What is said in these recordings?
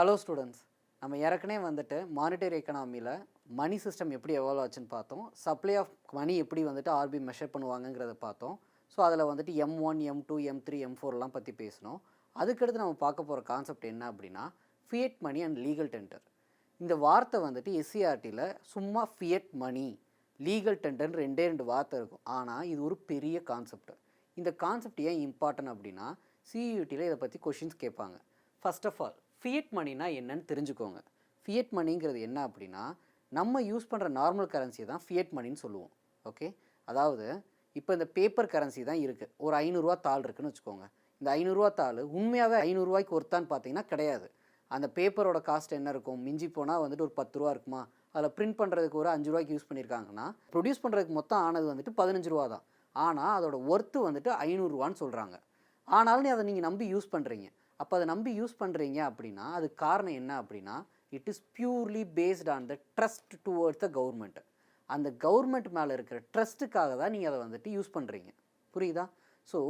Hello students, நம்ம ஏற்கனவே வந்துட்டு மானிட்டரி எக்கனாமியில் மணி சிஸ்டம் எப்படி எவால்வ் ஆச்சுன்னு பார்த்தோம். சப்ளை ஆஃப் மணி எப்படி வந்துட்டு ஆர்பி மெஷர் பண்ணுவாங்கங்கிறத பார்த்தோம். ஸோ அதில் வந்துட்டு M1, M2, M3, M4 பற்றி பேசணும். அதுக்கடுத்து நம்ம பார்க்க போகிற கான்செப்ட் என்ன அப்படின்னா fiat money and legal tender. இந்த வார்த்தை வந்துட்டு எஸ்சிஆர்டியில் சும்மா ஃபியட் மணி லீகல் டெண்டர்னு ரெண்டு வார்த்தை இருக்கும். ஆனால் இது ஒரு பெரிய கான்செப்ட். இந்த கான்செப்ட் ஏன் இம்பார்ட்டன்ட் அப்படின்னா சியூடியில் இதை பற்றி கொஷின்ஸ் கேட்பாங்க. ஃபர்ஸ்ட் ஆஃப் ஆல் ஃபியட் மணினா என்னன்னு தெரிஞ்சுக்கோங்க. ஃபியட் மணிங்கிறது என்ன அப்படின்னா நம்ம யூஸ் பண்ணுற நார்மல் கரன்சி தான் ஃபியட் மணின்னு சொல்லுவோம். ஓகே, அதாவது இப்போ இந்த பேப்பர் கரன்சி தான் இருக்குது. ஒரு 500 தாள் இருக்குதுன்னு வச்சுக்கோங்க. இந்த 500 தாள் உண்மையாகவே 500 ஒர்த்தான்னு பார்த்தீங்கன்னா கிடையாது. அந்த பேப்பரோட காஸ்ட் என்ன இருக்கும்? மிஞ்சி போனால் வந்துட்டு ஒரு 10 ரூபா இருக்குமா? அதில் பிரிண்ட் பண்ணுறதுக்கு ஒரு 5 யூஸ் பண்ணியிருக்காங்கன்னா ப்ரொடியூஸ் பண்ணுறதுக்கு மொத்தம் ஆனது வந்துட்டு 15 தான். ஆனால் அதோட ஒர்த்து வந்துட்டு 500 சொல்கிறாங்க. ஆனாலும் அதை நீங்கள் நம்பி யூஸ் பண்ணுறீங்க. அப்போ அதை நம்பி யூஸ் பண்ணுறீங்க அப்படின்னா அதுக்கு காரணம் என்ன அப்படின்னா it is purely based on the trust towards the government. அந்த கவர்மெண்ட் மேலே இருக்கிற ட்ரஸ்ட்டுக்காக தான் நீங்கள் அதை வந்துட்டு யூஸ் பண்ணுறீங்க. புரியுதா? ஸோ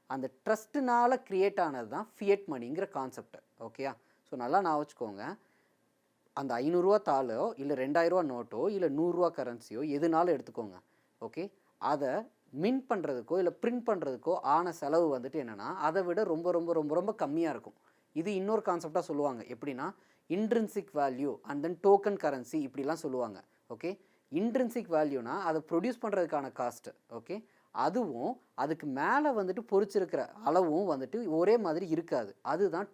அந்த ட்ரஸ்ட்டுனால க்ரியேட் ஆனது தான் ஃபியட் மணிங்கிற கான்செப்ட். ஓகேயா? ஸோ நல்லா நான் வச்சுக்கோங்க. அந்த 500 தாளோ இல்லை 2000 நோட்டோ இல்லை 100 கரன்சியோ எதுனாலும் எடுத்துக்கோங்க. ஓகே, அதை மின்ட் பண்ணுறதுக்கோ இல்லை பிரிண்ட் பண்ணுறதுக்கோ ஆன செலவு வந்துட்டு என்னென்னா அதை விட ரொம்ப ரொம்ப ரொம்ப ரொம்ப கம்மியாக இருக்கும். இது இன்னொரு கான்செப்டாக சொல்லுவாங்க. எப்படின்னா intrinsic value and then token currency இப்படிலாம் சொல்லுவாங்க. ஓகே, இன்ட்ரின்சிக் வேல்யூனா அதை ப்ரொடியூஸ் பண்ணுறதுக்கான காஸ்ட்டு. ஓகே, அதுவும் அதுக்கு மேலே வந்துட்டு பொறிச்சிருக்கிற அளவும் வந்துட்டு ஒரே மாதிரி இருக்காது. அதுதான்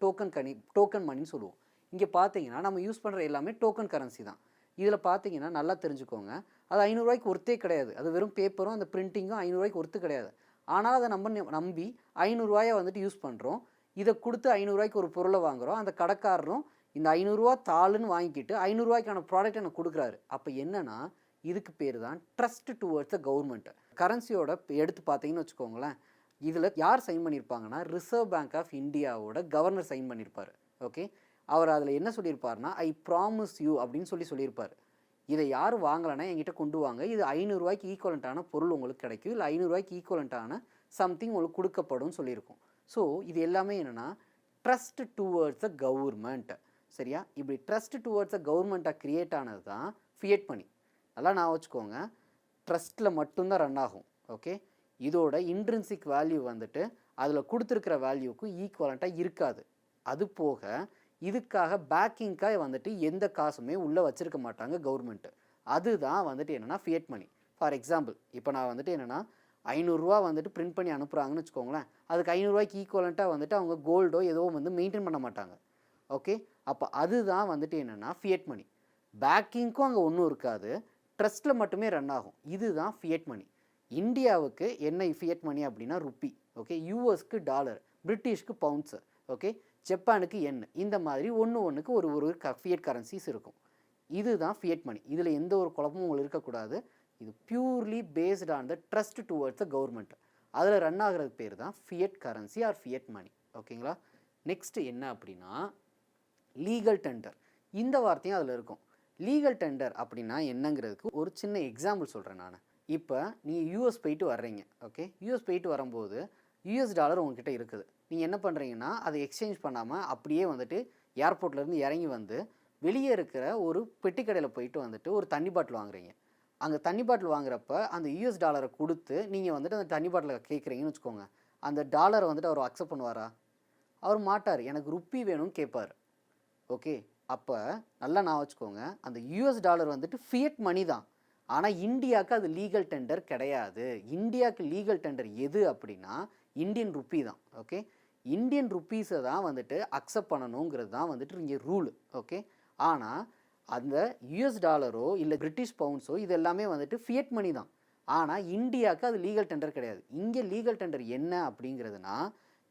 டோக்கன் மணின்னு சொல்லுவோம். இங்கே பார்த்தீங்கன்னா நம்ம யூஸ் பண்ணுற எல்லாமே டோக்கன் கரன்சி தான். இதில் பார்த்தீங்கன்னா நல்லா தெரிஞ்சுக்கோங்க, அது 500 ஒர்த்தே கிடையாது. அது வெறும் பேப்பரும் அந்த பிரிண்டிங்கும் 500 ஒர்த்து கிடையாது. ஆனால் அதை நம்பி 500 வந்துட்டு யூஸ் பண்ணுறோம். இதை கொடுத்து 500 ஒரு பொருளை வாங்குகிறோம். அந்த கடைக்காரரும் இந்த 500 தாளுன்னு வாங்கிக்கிட்டு 500 ப்ராடக்ட் எனக்கு கொடுக்குறாரு. அப்போ என்னென்னா இதுக்கு பேர் தான் ட்ரஸ்ட் டுவர்ட்ஸ் த கவர்மெண்ட். கரன்சியோட எடுத்து பார்த்தீங்கன்னு வச்சுக்கோங்களேன், இதில் யார் சைன் பண்ணியிருப்பாங்கன்னா ரிசர்வ் பேங்க் ஆஃப் இந்தியாவோட கவர்னர் சைன் பண்ணியிருப்பார். ஓகே, அவர் அதில் என்ன சொல்லியிருப்பார்னா ஐ ப்ராமிஸ் யூ அப்படின்னு சொல்லியிருப்பார். இதை யார் வாங்கலைன்னா என்கிட்ட கொண்டு வாங்க, இது 500 ஈக்குவலண்ட்டான பொருள் உங்களுக்கு கிடைக்கும், இல்லை 500 ஈக்குவலண்ட்டான சம்திங் உங்களுக்கு கொடுக்கப்படும் சொல்லியிருக்கும். ஸோ இது எல்லாமே என்னென்னா ட்ரஸ்ட் டுவர்ட்ஸ் த கவர்மெண்ட். சரியா? இப்படி ட்ரஸ்ட் டுவர்ட்ஸ் த கவர்மெண்ட்டாக க்ரியேட் ஆனது தான் ஃபியட் மணி. நல்லா நான் வச்சுக்கோங்க, ட்ரஸ்ட்டில் மட்டும்தான் ரன் ஆகும். ஓகே, இதோட இன்ட்ரின்சிக் வேல்யூ வந்துட்டு அதில் கொடுத்துருக்கிற வேல்யூக்கும் ஈக்குவலண்ட்டாக இருக்காது. அது போக இதுக்காக பேக்கிங்காக வந்துட்டு எந்த காசுமே உள்ளே வச்சுருக்க மாட்டாங்க கவர்மெண்ட்டு. அதுதான் வந்துட்டு என்னென்னா ஃபியட் மணி. ஃபார் எக்ஸாம்பிள், இப்போ நான் வந்துட்டு என்னென்னா 500 வந்துட்டு பிரிண்ட் பண்ணி அனுப்புகிறாங்கன்னு வச்சுக்கோங்களேன். அதுக்கு 500 ஈக்குவலண்ட்டாக வந்துட்டு அவங்க கோல்டோ ஏதோ வந்து மெயின்டைன் பண்ண மாட்டாங்க. ஓகே, அப்போ அதுதான் வந்துட்டு என்னென்னா ஃபியட் மணி. பேக்கிங்க்கும் அங்கே ஒன்றும் இருக்காது, ட்ரஸ்ட்டில் மட்டுமே ரன் ஆகும். இதுதான் ஃபியட் மணி. இந்தியாவுக்கு என்ன ஃபியட் மணி அப்படின்னா ருப்பி. ஓகே, யூஎஸ்க்கு டாலர், பிரிட்டிஷ்க்கு பவுண்ட்ஸு, ஓகே, ஜப்பானுக்கு எண். இந்த மாதிரி ஒன்றுக்கு ஒரு ஃபியட் கரன்சிஸ் இருக்கும். இதுதான் ஃபியட் மணி. இதில் எந்த ஒரு குழப்பமும் உங்களுக்கு இருக்கக்கூடாது. இது purely based on the trust towards the government. அதில் ரன் ஆகிறது பேர் தான் ஃபியட் கரன்சி ஆர் ஃபியட் மணி. ஓகேங்களா? நெக்ஸ்ட் என்ன அப்படின்னா லீகல் டெண்டர். இந்த வார்த்தையும் அதில் இருக்கும். லீகல் டெண்டர் அப்படின்னா என்னங்கிறதுக்கு ஒரு சின்ன எக்ஸாம்பிள் சொல்கிறேன் நான். இப்போ நீங்கள் யூஎஸ் போயிட்டு வர்றீங்க. ஓகே, யூஎஸ் போயிட்டு வரும்போது யூஎஸ் டாலர் உங்ககிட்ட இருக்குது. நீங்கள் என்ன பண்ணுறீங்கன்னா அதை எக்ஸ்சேஞ்ச் பண்ணாமல் அப்படியே வந்துட்டு ஏர்போர்ட்லேருந்து இறங்கி வந்து வெளியே இருக்கிற ஒரு பெட்டி கடையில் போயிட்டு வந்துட்டு ஒரு தண்ணி பாட்டில் வாங்குறீங்க. அங்கே தண்ணி பாட்டில் வாங்குறப்ப அந்த யூஎஸ் டாலரை கொடுத்து நீங்கள் வந்துட்டு அந்த தண்ணி பாட்டிலை கேட்குறீங்கன்னு வச்சுக்கோங்க. அந்த டாலரை வந்துட்டு அவர் அக்செப்ட் பண்ணுவாரா? அவர் மாட்டார். எனக்கு ருப்பி வேணும்னு கேட்பார். ஓகே, அப்போ நல்லா நான் வச்சுக்கோங்க, அந்த யூஎஸ் டாலர் வந்துட்டு ஃபியட் மணி தான். ஆனால் இந்தியாவுக்கு அது லீகல் டெண்டர் கிடையாது. இந்தியாவுக்கு லீகல் டெண்டர் எது அப்படின்னா இந்தியன் ருப்பி தான். ஓகே, இந்தியன் ருப்பீஸை தான் வந்துட்டு அக்செப்ட் பண்ணணுங்கிறது தான் வந்துட்டு இங்கே ரூல். ஓகே, ஆனால் அந்த யூஎஸ் டாலரோ இல்லை பிரிட்டிஷ் பவுண்ட்ஸோ இது எல்லாமே வந்துட்டு ஃபியட் மணி தான். ஆனால் இந்தியாவுக்கு அது லீகல் டெண்டர் கிடையாது. இங்கே லீகல் டெண்டர் என்ன அப்படிங்கிறதுனா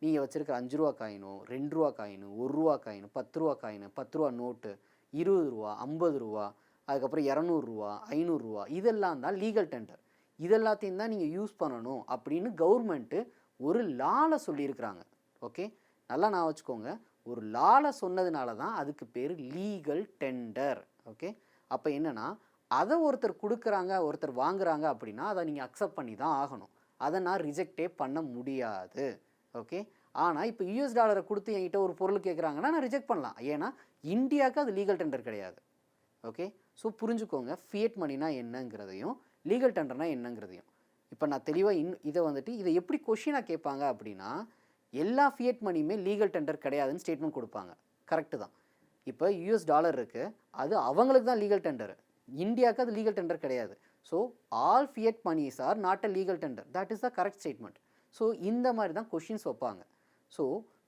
நீங்கள் வச்சுருக்கிற 5 காயினோ, 2 காயினு, 1 காயினு, 10 காயினு, 10 நோட்டு, 20 50, அதுக்கப்புறம் 200 500 இதெல்லாம் தான் லீகல் டெண்டர். இதெல்லாத்தையும் தான் நீங்கள் யூஸ் பண்ணணும் அப்படின்னு கவர்மெண்ட்டு ஒரு லால சொல்லியிருக்கிறாங்க. ஓகே, நல்லா நான் வச்சுக்கோங்க, ஒரு லால சொன்னதுனால தான் அதுக்கு பேர் லீகல் டெண்டர். ஓகே, அப்போ என்னென்னா அதை ஒருத்தர் கொடுக்குறாங்க, ஒருத்தர் வாங்குறாங்க அப்படின்னா அதை நீங்கள் அக்செப்ட் பண்ணி தான் ஆகணும். அதை நான் ரிஜெக்டே பண்ண முடியாது. ஓகே, ஆனால் இப்போ யூஎஸ் டாலரை கொடுத்து என்கிட்ட ஒரு பொருள் கேட்குறாங்கன்னா நான் ரிஜெக்ட் பண்ணலாம். ஏன்னா இந்தியாவுக்கு அது லீகல் டெண்டர் கிடையாது. ஓகே, ஸோ புரிஞ்சுக்கோங்க ஃபியட் மணினா என்னங்கிறதையும் லீகல் டெண்டர்னா என்னங்கிறதையும். இப்போ நான் தெளிவாக இதை வந்துட்டு இதை எப்படி கொஷினாக கேட்பாங்க அப்படின்னா, எல்லா ஃபியட் மணியுமே லீகல் டெண்டர் கிடையாதுன்னு ஸ்டேட்மெண்ட் கொடுப்பாங்க. கரெக்டு தான். இப்போ யூஎஸ் டாலர் இருக்குது, அது அவங்களுக்கு தான் லீகல் டெண்டர், இந்தியாவுக்கு அது லீகல் டெண்டர் கிடையாது. So all fiat moneys are not a legal tender, that is the correct statement. So இந்த மாதிரி தான் கொஷின்ஸ் வைப்பாங்க. ஸோ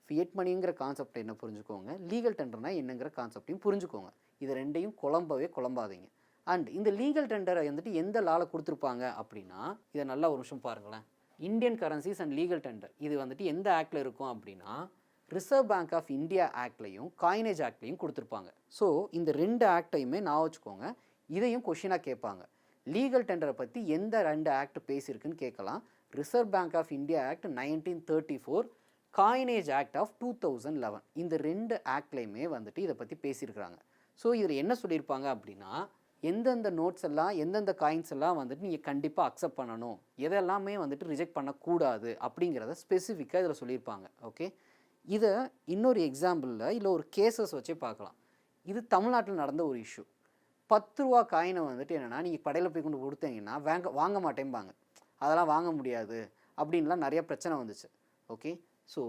ஃபியட் மணிங்கிற கான்செப்ட் என்ன புரிஞ்சுக்கோங்க, லீகல் டெண்டர்னா என்னங்கிற கான்செப்டையும் புரிஞ்சுக்கோங்க. இது ரெண்டையும் குழம்பாதீங்க. அண்ட் இந்த லீகல் டெண்டரை வந்துட்டு எந்த லாவில் கொடுத்துருப்பாங்க அப்படின்னா, இதை நல்லா ஒரு நிமிஷம் பாருங்களேன். Indian currencies and legal tender இது வந்துட்டு எந்த ஆக்டில் இருக்கும் அப்படின்னா, ரிசர்வ் பேங்க் ஆஃப் இந்தியா ஆக்ட்லையும் காயினேஜ் ஆக்ட்லையும் கொடுத்துருப்பாங்க. ஸோ இந்த 2 ஆக்டையுமே நான் வச்சுக்கோங்க, இதையும் கொஷினாக கேட்பாங்க. லீகல் டெண்டரை பற்றி எந்த 2 ஆக்ட் பேசியிருக்குன்னு கேட்கலாம். Reserve bank of India act 1934, coinage act of 2011. இந்த 2 ஆக்ட்லையுமே வந்துட்டு இதை பற்றி பேசியிருக்கிறாங்க. ஸோ இதில் என்ன சொல்லியிருப்பாங்க அப்படின்னா, எந்தெந்த நோட்ஸ் எல்லாம் எந்தெந்த காயின்ஸ் எல்லாம் வந்துட்டு நீங்கள் கண்டிப்பாக அக்செப்ட் பண்ணணும், எதெல்லாமே வந்துட்டு ரிஜெக்ட் பண்ணக்கூடாது அப்படிங்கிறத ஸ்பெசிஃபிக்காக இதில் சொல்லியிருப்பாங்க. ஓகே, இதை இன்னொரு எக்ஸாம்பிளில் இல்லை ஒரு கேசஸ் வச்சே பார்க்கலாம். இது தமிழ்நாட்டில் நடந்த ஒரு இஷ்யூ. 10 ரூபா காயினை வந்துட்டு என்னென்னா, நீங்கள் கடையில் போய் கொண்டு கொடுத்தீங்கன்னா வாங்க மாட்டேன்பாங்க, அதெல்லாம் வாங்க முடியாது அப்படின்லாம் நிறைய பிரச்சனை வந்துச்சு. ஓகே, ஸோ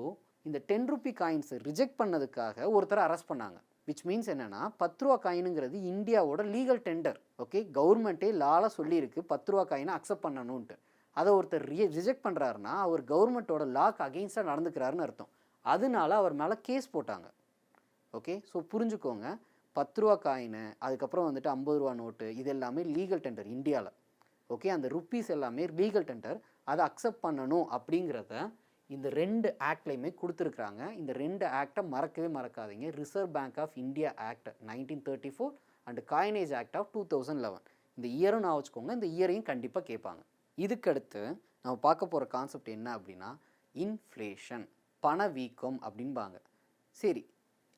இந்த 10 ரூபி காயின்ஸை ரிஜெக்ட் பண்ணதுக்காக ஒருத்தரை அரெஸ்ட் பண்ணாங்க. விச் மீன்ஸ் என்னென்னா, 10 ரூபா காயினுங்கிறது இந்தியாவோட லீகல் டெண்டர். ஓகே, கவர்மெண்ட்டே லால சொல்லியிருக்கு 10 ரூபா காயினை அக்செப்ட் பண்ணணுன்ட்டு. அதை ஒருத்தர் ரிஜெக்ட் பண்ணுறாருன்னா அவர் கவர்மெண்ட்டோட லாக்கு அகெயின்ஸ்டாக நடந்துக்கிறாருன்னு அர்த்தம். அதனால அவர் மேலே கேஸ் போட்டாங்க. ஓகே, ஸோ புரிஞ்சுக்கோங்க, 10 ரூபா காயினு, அதுக்கப்புறம் வந்துட்டு 50 ரூபா நோட்டு, இது எல்லாமே லீகல் டெண்டர் இந்தியாவில். ஓகே, அந்த ருப்பீஸ் எல்லாமே லீகல் டெண்டர், அதை அக்செப்ட் பண்ணணும் அப்படிங்கிறத இந்த 2 ஆக்ட்லையுமே கொடுத்துருக்குறாங்க. இந்த 2 ஆக்டை மறக்கவே மறக்காதீங்க. Reserve bank of India act 1934 and coinage act of 2011. இந்த இயரும் நான் வச்சுக்கோங்க, இந்த இயரையும் கண்டிப்பாக கேட்பாங்க. இதுக்கடுத்து நம்ம பார்க்க போகிற கான்செப்ட் என்ன அப்படின்னா, இன்ஃப்ளேஷன், பணவீக்கம் அப்படின்பாங்க. சரி,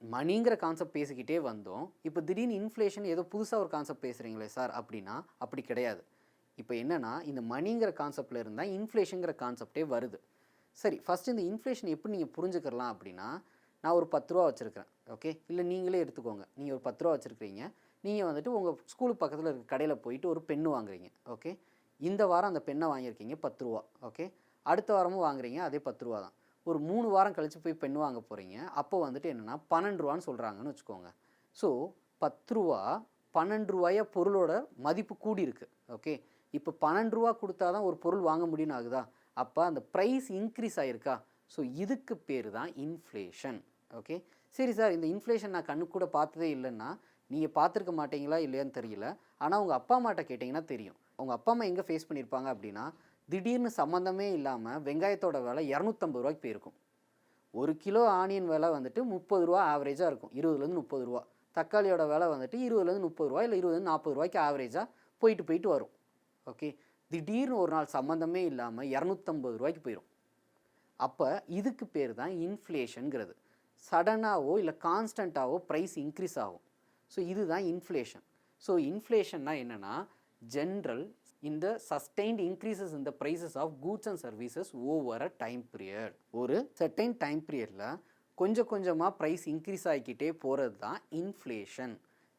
மணிங்கிற கான்செப்ட் பேசிக்கிட்டே வந்தோம், இப்போ திடீர்னு இன்ஃப்ளேஷன் ஏதோ புதுசாக ஒரு கான்செப்ட் பேசுகிறீங்களே சார் அப்படின்னா அப்படி கிடையாது. இப்போ என்னென்னா, இந்த மணிங்கிற கான்செப்டில் இருந்தால் இன்ஃப்ளேஷனுங்கிற கான்செப்டே வருது. சரி, ஃபஸ்ட்டு இந்த இன்ஃப்ளேஷன் எப்படி நீங்கள் புரிஞ்சுக்கலாம் அப்படின்னா, நான் ஒரு 10 ரூபா வச்சுருக்கிறேன். ஓகே, இல்லை நீங்களே எடுத்துக்கோங்க, நீங்கள் ஒரு 10 ரூபா வச்சுருக்கிறீங்க, நீங்கள் வந்துட்டு உங்கள் ஸ்கூலுக்கு பக்கத்தில் இருக்க கடையில் போயிட்டு ஒரு பென்னு வாங்குறீங்க. ஓகே, இந்த வாரம் அந்த பெண்ணை வாங்கியிருக்கீங்க 10 ரூபா. ஓகே, அடுத்த வாரமும் வாங்குறீங்க, அதே 10 ரூபா தான். ஒரு 3 வாரம் கழித்து போய் பென் வாங்க போகிறீங்க, அப்போ வந்துட்டு என்னென்னா 12 ரூபான்னு சொல்கிறாங்கன்னு வச்சுக்கோங்க. ஸோ 10 ரூபா 12 ரூபாயா பொருளோட மதிப்பு கூடியிருக்கு. ஓகே, இப்போ 12 ரூபா கொடுத்தா தான் ஒரு பொருள் வாங்க முடியும்னு ஆகுதா, அப்போ அந்த ப்ரைஸ் இன்க்ரீஸ் ஆகிருக்கா. ஸோ இதுக்கு பேர் தான் இன்ஃப்ளேஷன். ஓகே, சரி சார், இந்த இன்ஃப்ளேஷன் நான் கண்ணு கூட பார்த்ததே இல்லைன்னா, நீங்கள் பார்த்துருக்க மாட்டீங்களா இல்லையான்னு தெரியல, ஆனால் உங்கள் அப்பா அம்மாட்ட கேட்டிங்கன்னா தெரியும். உங்கள் அப்பா அம்மா எங்கே ஃபேஸ் பண்ணியிருப்பாங்க அப்படின்னா, திடீர்னு சம்மந்தமே இல்லாமல் வெங்காயத்தோட விலை 250 ரூபாய்க்கு போயிருக்கும். 1 கிலோ ஆனியன் விலை வந்துட்டு 30 ரூபா ஆவரேஜாக இருக்கும், 20லேருந்து 30 ரூபா. தக்காளியோட விலை வந்துட்டு 20லேருந்து 30 ரூபா, இல்லை 20லேருந்து 40 ரூபாய்க்கு ஆவரேஜாக போயிட்டு வரும். ஓகே, திடீர்னு ஒரு நாள் சம்மந்தமே இல்லாமல் 250 ரூபாய்க்கு போயிடும். அப்போ இதுக்கு பேர் தான் இன்ஃப்ளேஷனுங்கிறது. சடனாகவோ இல்லை கான்ஸ்டண்ட்டாகவோ ப்ரைஸ் இன்க்ரீஸ் ஆகும். ஸோ இதுதான் இன்ஃப்ளேஷன். ஸோ இன்ஃப்ளேஷன்னா என்னென்னா, ஜென்ரல் இந்த சஸ்டெயின்ட் இன்க்ரீசஸ் இந்த prices of goods and services over a time period. ஒரு செர்டைன் டைம் பீரியடில் கொஞ்சம் கொஞ்சமாக ப்ரைஸ் இன்க்ரீஸ் ஆகிக்கிட்டே போகிறது தான் இன்ஃப்ளேஷன்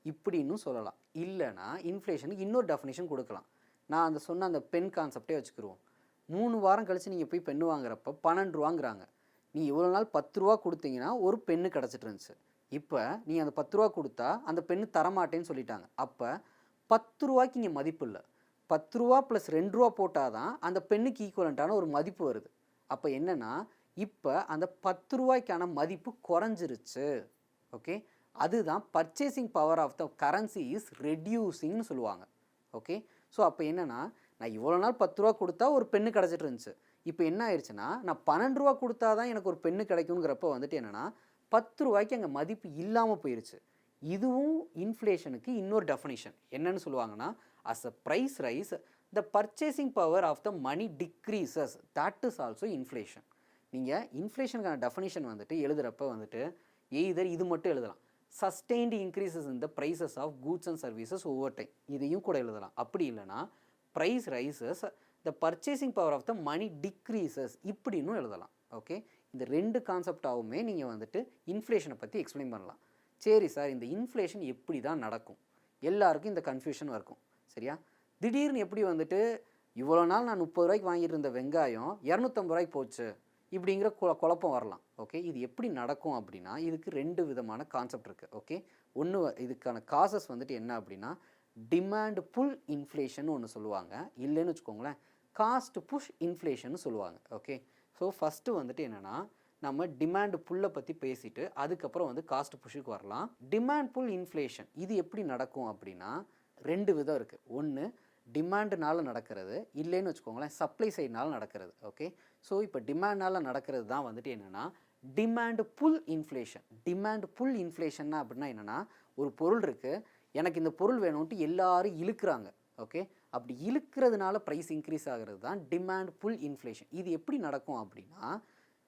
இப்படின்னு சொல்லலாம். இல்லைனா இன்ஃப்ளேஷனுக்கு இன்னொரு டெஃபினேஷன் கொடுக்கலாம். நான் அந்த சொன்ன அந்த பென் கான்செப்டே வச்சுக்கிடுவோம். 3 வாரம் கழித்து நீங்கள் போய் பென்னு வாங்குறப்ப 12 ரூபாங்கிறாங்க. நீ இவ்வளோ நாள் 10 ரூபா கொடுத்தீங்கன்னா ஒரு பென்னு கிடச்சிட்டு இருந்துச்சு. இப்போ நீ அந்த 10 ரூபா கொடுத்தா அந்த பென்னு தரமாட்டேன்னு சொல்லிட்டாங்க. அப்போ 10 ரூபாய்க்கு இங்கே மதிப்பு இல்லை. 10 ரூபா ப்ளஸ் 2 ரூபா போட்டால் தான் அந்த பென்னுக்கு ஈக்குவலண்ட்டான ஒரு மதிப்பு வருது. அப்போ என்னென்னா, இப்போ அந்த 10 ரூபாய்க்கான மதிப்பு குறைஞ்சிருச்சு. ஓகே, அதுதான் purchasing power of the currency is ரெடியூசிங்னு சொல்லுவாங்க. ஓகே, ஸோ அப்போ என்னென்னா, நான் இவ்வளோ நாள் 10 ரூபா கொடுத்தா ஒரு பென்னு கிடச்சிட்டு இருந்துச்சு. இப்போ என்ன ஆயிடுச்சுன்னா, நான் 12 ரூபா கொடுத்தா தான் எனக்கு ஒரு பென்னு கிடைக்குங்கிறப்ப வந்துட்டு என்னென்னா 10 ரூபாய்க்கு அங்கே மதிப்பு இல்லாமல் போயிடுச்சு. இதுவும் இன்ஃப்ளேஷனுக்கு இன்னொரு டெஃபினிஷன் என்னன்னு சொல்லுவாங்கன்னா, as a price rise the purchasing power of the money decreases, that is also inflation. நீங்கள் இன்ஃப்ளேஷனுக்கான டெஃபினிஷன் வந்துட்டு எழுதுகிறப்ப வந்துட்டு எய்தர் இது மட்டும் எழுதலாம், sustained increases in the prices of goods and services over time, இதையும் கூட எழுதலாம். அப்படி இல்லைனா price rises the purchasing power of the money decreases இப்படின்னு எழுதலாம். ஓகே, இந்த 2 கான்செப்டாகவுமே நீங்கள் வந்துட்டு இன்ஃப்ளேஷனை பற்றி எக்ஸ்பிளைன் பண்ணலாம். சரி சார், இந்த இன்ஃப்ளேஷன் எப்படி தான் நடக்கும்? எல்லாருக்கும் இந்த கன்ஃபியூஷன் இருக்கும். சரியா? திடீர்னு எப்படி வந்துட்டு இவ்வளோ நாள் நான் 30 ரூபாய்க்கு வாங்கிட்டு இருந்த வெங்காயம் 250 ரூபாய்க்கு போச்சு இப்படிங்கிற குழப்பம் வரலாம். ஓகே, இது எப்படி நடக்கும் அப்படின்னா இதுக்கு 2 விதமான கான்செப்ட் இருக்குது. ஓகே, ஒன்று இதுக்கான காசஸ் வந்துட்டு என்ன அப்படின்னா டிமாண்ட் புல் இன்ஃப்ளேஷன் ஒன்று சொல்லுவாங்க, இல்லைன்னு வச்சுக்கோங்களேன் காஸ்ட் புஷ் இன்ஃப்ளேஷன் சொல்லுவாங்க. ஓகே, ஸோ ஃபஸ்ட்டு வந்துட்டு என்னென்னா நம்ம டிமாண்ட் புல்லை பற்றி பேசிட்டு அதுக்கப்புறம் வந்து காஸ்ட் புஷ்ஷுக்கு வரலாம். டிமாண்ட் புல் இன்ஃப்ளேஷன் இது எப்படி நடக்கும் அப்படின்னா 2 விதம் இருக்குது. ஒன்று டிமாண்டுனால நடக்கிறது, இல்லைன்னு வச்சுக்கோங்களேன் சப்ளை சைட்னால நடக்கிறது. ஓகே, ஸோ இப்போ டிமாண்ட்னால நடக்கிறது தான் வந்துட்டு என்னென்னா demand pull inflation. Demand pull இன்ஃப்ளேஷன்னா அப்படின்னா என்னென்னா ஒரு பொருள் இருக்குது, எனக்கு இந்த பொருள் வேணும்ன்ட்டு எல்லாரும் இழுக்கிறாங்க. ஓகே, அப்படி இழுக்கிறதுனால ப்ரைஸ் இன்க்ரீஸ் ஆகிறது தான் டிமாண்ட் புல் இன்ஃப்ளேஷன். இது எப்படி நடக்கும் அப்படின்னா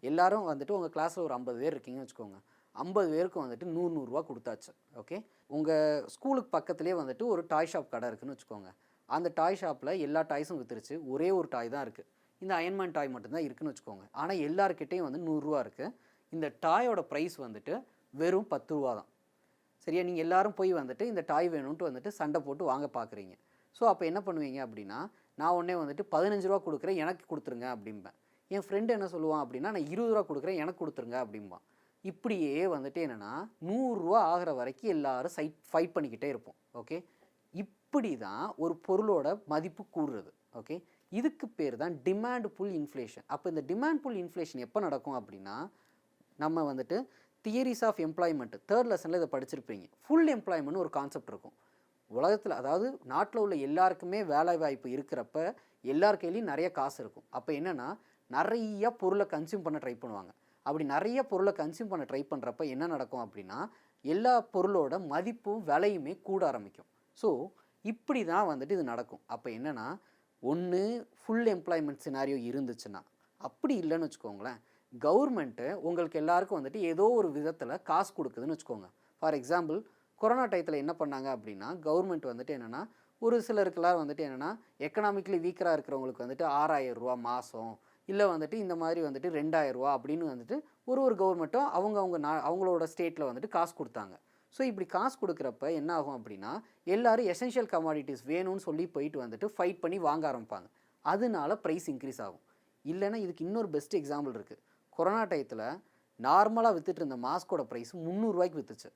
எல்லாரும் வந்துட்டு உங்கள் கிளாஸில் ஒரு 50 பேர் இருக்கீங்கன்னு வச்சுக்கோங்க, 50 பேருக்கு வந்துட்டு 100 ரூபா கொடுத்தாச்சு. ஓகே, உங்கள் ஸ்கூலுக்கு பக்கத்துலேயே வந்துட்டு ஒரு டாய் ஷாப் கடை இருக்குதுன்னு வச்சுக்கோங்க, அந்த டாய் ஷாப்பில் எல்லா டாய்ஸும் விற்றுருச்சு, ஒரே ஒரு டாய் தான் இருக்குது, இந்த அயன்மேன் டாய் மட்டும்தான் இருக்குதுன்னு வச்சுக்கோங்க. ஆனால் எல்லாருக்கிட்டேயும் வந்து 100 ரூபா இருக்குது. இந்த டாயோட ப்ரைஸ் வந்துட்டு வெறும் 10 ரூபா தான். சரியா? நீங்கள் எல்லோரும் போய் வந்துட்டு இந்த டாய் வேணும்ன்ட்டு வந்துட்டு சண்டை போட்டு வாங்க பார்க்குறீங்க. ஸோ அப்போ என்ன பண்ணுவீங்க அப்படின்னா நான் உடனே வந்துட்டு 15 ரூபா கொடுக்குறேன் எனக்கு கொடுத்துருங்க அப்படிம்பேன். என் ஃப்ரெண்டு என்ன சொல்லுவான் அப்படின்னா நான் 20 ரூபா கொடுக்குறேன் எனக்கு கொடுத்துருங்க அப்படிம்பான். இப்படியே வந்துட்டு என்னென்னா 100 ரூபா ஆகிற வரைக்கும் எல்லோரும் ஃபைட் பண்ணிக்கிட்டே இருப்போம். ஓகே, இப்படி தான் ஒரு பொருளோட மதிப்பு கூடுறது. ஓகே, இதுக்கு பேர் தான் டிமாண்ட் புல் இன்ஃப்ளேஷன். அப்போ இந்த டிமாண்ட் புல் இன்ஃப்ளேஷன் எப்போ நடக்கும் அப்படின்னா நம்ம வந்துட்டு தியரிஸ் ஆஃப் எம்ப்ளாய்மெண்ட் 3rd லெசனில் இதை படிச்சிருப்பீங்க. ஃபுல் எம்ப்ளாய்மெண்ட் ஒரு கான்செப்ட் இருக்கும் உலகத்தில். அதாவது நாட்டில் உள்ள எல்லாருக்குமே வேலை வாய்ப்பு இருக்கிறப்ப எல்லார் கையிலையும் நிறைய காசு இருக்கும். அப்போ என்னென்னா நிறைய பொருளை கன்சியூம் பண்ண ட்ரை பண்ணுவாங்க. அப்படி நிறைய பொருளை கன்சியூம் பண்ண ட்ரை பண்ணுறப்ப என்ன நடக்கும் அப்படின்னா எல்லா பொருளோட மதிப்பும் விலையுமே கூட ஆரம்பிக்கும். ஸோ இப்படி தான் வந்துட்டு இது நடக்கும். அப்போ என்னென்னா ஒன்று ஃபுல் எம்ப்ளாய்மெண்ட் சினாரியோ இருந்துச்சுன்னா, அப்படி இல்லைன்னு வச்சுக்கோங்களேன் கவர்மெண்ட்டு உங்களுக்கு எல்லாருக்கும் வந்துட்டு ஏதோ ஒரு விதத்தில் காசு கொடுக்குதுன்னு வச்சுக்கோங்க. ஃபார் எக்ஸாம்பிள் கொரோனா டயத்தில் என்ன பண்ணாங்க அப்படின்னா கவர்மெண்ட் வந்துட்டு என்னென்னா ஒரு சிலருக்கெல்லாம் வந்துட்டு என்னென்னா எக்கனாமிக்கலி வீக்கராக இருக்கிறவங்களுக்கு வந்துட்டு 6000 ரூபா மாதம், இல்லை வந்துட்டு இந்த மாதிரி வந்துட்டு 2000 ரூபா அப்படின்னு வந்துட்டு ஒரு கவர்மெண்ட்டும் அவங்களோட ஸ்டேட்டில் வந்துட்டு காசு கொடுத்தாங்க. ஸோ இப்படி காசு கொடுக்குறப்ப என்ன ஆகும் அப்படின்னா எல்லோரும் எசென்ஷியல் கமாடிட்டிஸ் வேணும்னு சொல்லி போயிட்டு வந்துட்டு ஃபைட் பண்ணி வாங்க ஆரம்பிப்பாங்க. அதனால ப்ரைஸ் இன்க்ரீஸ் ஆகும். இல்லைன்னா இதுக்கு இன்னொரு பெஸ்ட் எக்ஸாம்பிள் இருக்குது. கொரோனா டயத்தில் நார்மலாக விற்றுட்டு இருந்த மாஸ்கோட ப்ரைஸ் 300 ரூபாய்க்கு விற்றுச்சு.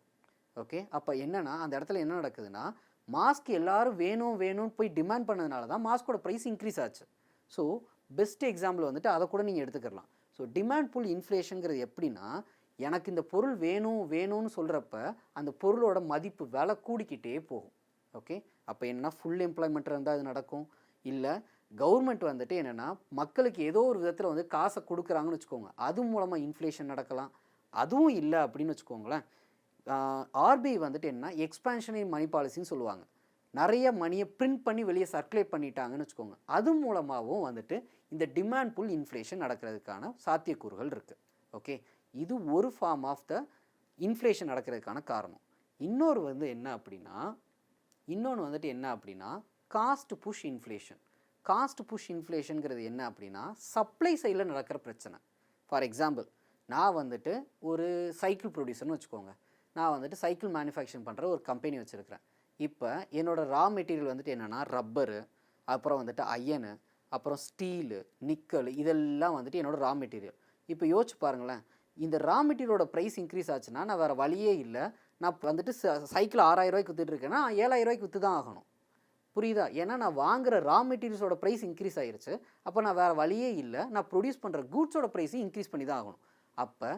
ஓகே, அப்போ என்னென்னா அந்த இடத்துல என்ன நடக்குதுன்னா மாஸ்க் எல்லோரும் வேணும்னு போய் டிமாண்ட் பண்ணதுனால தான் மாஸ்கோட ப்ரைஸ் இன்க்ரீஸ் ஆச்சு. ஸோ பெஸ்ட் எக்ஸாம்பிள் வந்துட்டு அதை கூட நீங்கள் எடுத்துக்கலாம். ஸோ டிமாண்ட் புல் இன்ஃப்ளேஷனுங்கிறது எப்படின்னா எனக்கு இந்த பொருள் வேணும்னு சொல்கிறப்ப அந்த பொருளோட மதிப்பு விலை கூடிக்கிட்டே போகும். ஓகே, அப்போ என்னென்னா ஃபுல் எம்ப்ளாய்மெண்ட் இருந்தால் அது நடக்கும். இல்லை கவர்மெண்ட் வந்துட்டு என்னென்னா மக்களுக்கு ஏதோ ஒரு விதத்தில் வந்து காசை கொடுக்குறாங்கன்னு வச்சுக்கோங்க, அது மூலமாக இன்ஃப்ளேஷன் நடக்கலாம். அதுவும் இல்லை அப்படின்னு வச்சுக்கோங்களேன் ஆர்பிஐ வந்துட்டு என்ன எக்ஸ்பான்ஷனரி மணி பாலிசின்னு சொல்லுவாங்க. நிறைய மணியை பிரிண்ட் பண்ணி வெளியே சர்க்குலேட் பண்ணிட்டாங்கன்னு வச்சுக்கோங்க, அது மூலமாகவும் வந்துட்டு இந்த டிமாண்ட் புல் இன்ஃப்ளேஷன் நடக்கிறதுக்கான சாத்தியக்கூறுகள் இருக்குது. ஓகே, இது ஒரு ஃபார்ம் ஆஃப் த இன்ஃப்ளேஷன் நடக்கிறதுக்கான காரணம். இன்னொன்று வந்துட்டு என்ன அப்படின்னா cost push inflation. Cost push இன்ஃப்ளேஷனுங்கிறது என்ன அப்படின்னா சப்ளை சைடில் நடக்கிற பிரச்சனை. ஃபார் எக்ஸாம்பிள் நான் வந்துட்டு ஒரு சைக்கிள் ப்ரொடியூசர்னு வச்சுக்கோங்க, நான் வந்துட்டு சைக்கிள் மேனுஃபேக்சரிங் பண்ணுற ஒரு கம்பெனி வச்சுருக்கிறேன். இப்போ என்னோடய ரா மெட்டீரியல் வந்துட்டு என்னென்னா ரப்பரு, அப்புறம் வந்துட்டு அயனு, அப்புறம் ஸ்டீலு, நிக்கல், இதெல்லாம் வந்துட்டு என்னோடய ரா மெட்டீரியல். இப்போ யோசிச்சு பாருங்களேன், இந்த ரா மெட்டீரியலோட ப்ரைஸ் இன்க்ரீஸ் ஆச்சுன்னா நான் வேறு வழியே இல்லை, நான் வந்துட்டு சைக்கிள் 6000 ரூபாய்க்கு விற்றுட்டு இருக்கேன்னா 7000 ரூபாய்க்கு விற்று தான் ஆகணும். புரியுதா? ஏன்னா நான் வாங்குகிற ரா மெட்டீரியல்ஸோட ப்ரைஸ் இன்க்ரீஸ் ஆகிருச்சு. அப்போ நான் வேறு வழியே இல்லை, நான் ப்ரொடியூஸ் பண்ணுற கூட்ஸோட ப்ரைஸையும் இன்க்ரீஸ் பண்ணி தான் ஆகணும். அப்போ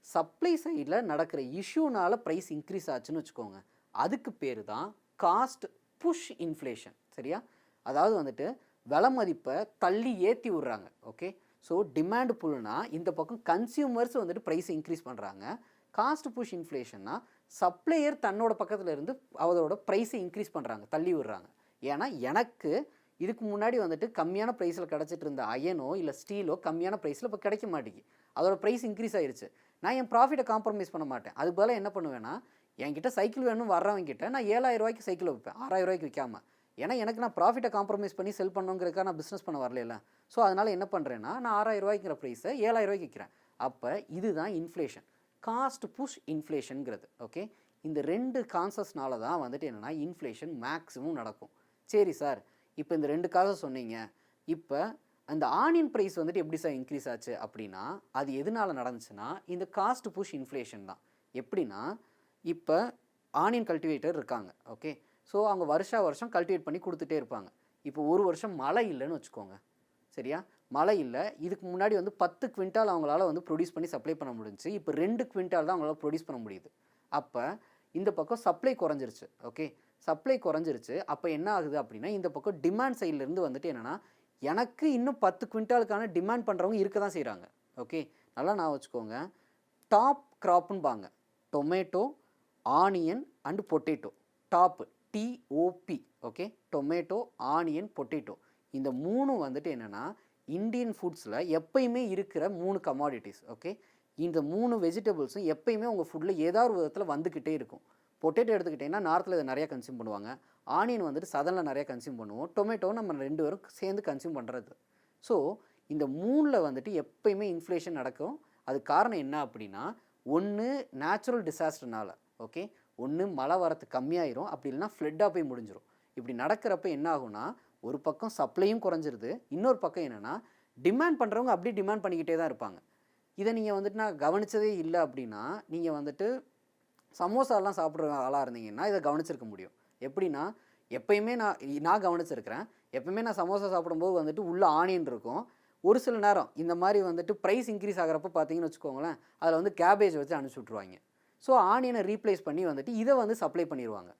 சப்ளை சைடில் நடக்கிற இஷ்யூனால் ப்ரைஸ் இன்க்ரீஸ் ஆச்சுன்னு வச்சுக்கோங்க, அதுக்கு பேர் தான் காஸ்ட் புஷ் இன்ஃப்ளேஷன். சரியா? அதாவது வந்துட்டு விலை மதிப்பை தள்ளி ஏற்றி விட்றாங்க. ஓகே, ஸோ டிமாண்ட் புல்னா இந்த பக்கம் கன்சியூமர்ஸ் வந்துட்டு ப்ரைஸை இன்க்ரீஸ் பண்ணுறாங்க. காஸ்ட் புஷ் இன்ஃப்ளேஷன்னா சப்ளையர் தன்னோட பக்கத்தில் இருந்து அதோட ப்ரைஸை இன்க்ரீஸ் பண்ணுறாங்க, தள்ளி விடுறாங்க. ஏன்னா எனக்கு இதுக்கு முன்னாடி வந்துட்டு கம்மியான ப்ரைஸில் கிடச்சிட்டு இருந்த அயனோ இல்லை ஸ்டீலோ கம்மியான ப்ரைஸில் இப்போ கிடைக்க மாட்டேங்குது, அதோட ப்ரைஸ் இன்க்ரீஸ் ஆயிடுச்சு. நான் என் ப்ராஃபிட்டை காம்ப்ரமைஸ் பண்ண மாட்டேன். அதுக்கு பதிலாக என்ன பண்ணுவேன்னா என்கிட்ட சைக்கிள் வேணும் வர்றவங்கிட்ட நான் 7000 ரூபாய்க்கு சைக்கிள் வைப்பேன், 6000 ரூபாய்க்கு விற்காமல். ஏன்னா எனக்கு நான் ப்ராஃபிட்டை காம்ப்ரமைஸ் பண்ணி செல் பண்ணுங்கிறதுக்காக நான் பிஸ்னஸ் பண்ண வரல. ஸோ அதனால் என்ன பண்ணுறேன்னா நான் 6000 ரூபாய்க்கிற ப்ரைஸை 7000 ரூபாய்க்கு விற்கிறேன். அப்போ இதுதான் இன்ஃப்ளேஷன், காஸ்ட் புஷ் இன்ஃப்ளேஷனுங்கிறது. ஓகே, இந்த 2 கான்செப்ட்ஸ்னால தான் வந்துட்டு என்னென்னா இன்ஃப்ளேஷன் மேக்ஸிமம் நடக்கும். சரி சார், இப்போ இந்த 2 காசஸ் சொன்னீங்க, இப்போ அந்த ஆனியன் ப்ரைஸ் வந்துட்டு எப்படி சார் இன்க்ரீஸ் ஆச்சு அப்படின்னா அது எதனால் நடந்துச்சுன்னா இந்த காஸ்ட் புஷ் இன்ஃப்ளேஷன் தான். எப்படின்னா இப்போ ஆனியன் கல்டிவேட்டர் இருக்காங்க. ஓகே, ஸோ அவங்க வருஷம் கல்டிவேட் பண்ணி கொடுத்துட்டே இருப்பாங்க. இப்போ ஒரு வருஷம் மழை இல்லைன்னு வச்சுக்கோங்க, சரியா, மழை இல்லை. இதுக்கு முன்னாடி வந்து 10 குவிண்டால் அவங்களால வந்து ப்ரொடியூஸ் பண்ணி சப்ளை பண்ண முடிஞ்சுச்சு. இப்போ 2 குவிண்டால் தான் அவங்களால ப்ரொடியூஸ் பண்ண முடியுது. அப்போ இந்த பக்கம் சப்ளை குறைஞ்சிருச்சு. ஓகே, சப்ளை குறைஞ்சிருச்சு. அப்போ என்ன ஆகுது அப்படின்னா இந்த பக்கம் டிமாண்ட் சைட்லேருந்து வந்துட்டு என்னென்னா எனக்கு இன்னும் 10 குவிண்டாலுக்கான டிமாண்ட் பண்ணுறவங்க இருக்க தான் செய்கிறாங்க. ஓகே, நல்லா நான் வச்சுக்கோங்க, டாப் க்ராப்புன்னு tomato, onion and potato. Top T O P. Okay, tomato, onion, potato. இந்த 3 வந்துட்டு என்னென்னா இந்தியன் ஃபுட்ஸில் எப்பயுமே இருக்கிற 3 கமாடிட்டிஸ். ஓகே, இந்த 3 வெஜிடபிள்ஸும் எப்பயுமே உங்கள் ஃபுட்டில் ஏதாவது ஒரு விதத்தில் வந்துக்கிட்டே இருக்கும். பொட்டேட்டோ எடுத்துக்கிட்டிங்கன்னா நார்த்தில் இதை நிறையா கன்சியூம் பண்ணுவாங்க, ஆனியன் வந்துட்டு சதனில் நிறையா கன்சியூம் பண்ணுவோம், டொமேட்டோ நம்ம 2 பேரும் சேர்ந்து கன்சியூம் பண்ணுறது. ஸோ இந்த 3ல் வந்துட்டு எப்பயுமே இன்ஃப்ளேஷன் நடக்கும். அது காரணம் என்ன அப்படின்னா ஒன்று நேச்சுரல் டிசாஸ்டர்னால. ஓகே, ஒன்று மழை வரத்து கம்மியாயிரும், அப்படி இல்லைனா ஃப்ளட்டாக போய் முடிஞ்சிடும். இப்படி நடக்கிறப்ப என்ன ஆகும்னா ஒரு பக்கம் சப்ளையும் குறைஞ்சிருது, இன்னொரு பக்கம் என்னென்னா டிமாண்ட் பண்ணுறவங்க அப்படியே டிமாண்ட் பண்ணிக்கிட்டே தான் இருப்பாங்க. இதை நீங்கள் வந்துட்டு நான் கவனித்ததே இல்லை அப்படின்னா நீங்கள் வந்துட்டு சமோசாலாம் சாப்பிட்ற ஆளாக இருந்தீங்கன்னா இதை கவனிச்சிருக்க முடியும். எப்படின்னா எப்பயுமே நான் கவனிச்சிருக்கிறேன், எப்பயுமே நான் சமோசா சாப்பிடும்போது வந்துட்டு உள்ள ஆனியன் இருக்கும். ஒரு சில நேரம் இந்த மாதிரி வந்துட்டு ப்ரைஸ் இன்க்ரீஸ் ஆகிறப்ப பார்த்தீங்கன்னு வச்சுக்கோங்களேன், அதில் வந்து கேபேஜ் வச்சு அனுப்பிச்சி விட்ருவாங்க. ஸோ ஆனியனை ரீப்ளேஸ் பண்ணி வந்துட்டு இதை வந்து சப்ளை பண்ணிடுவாங்க.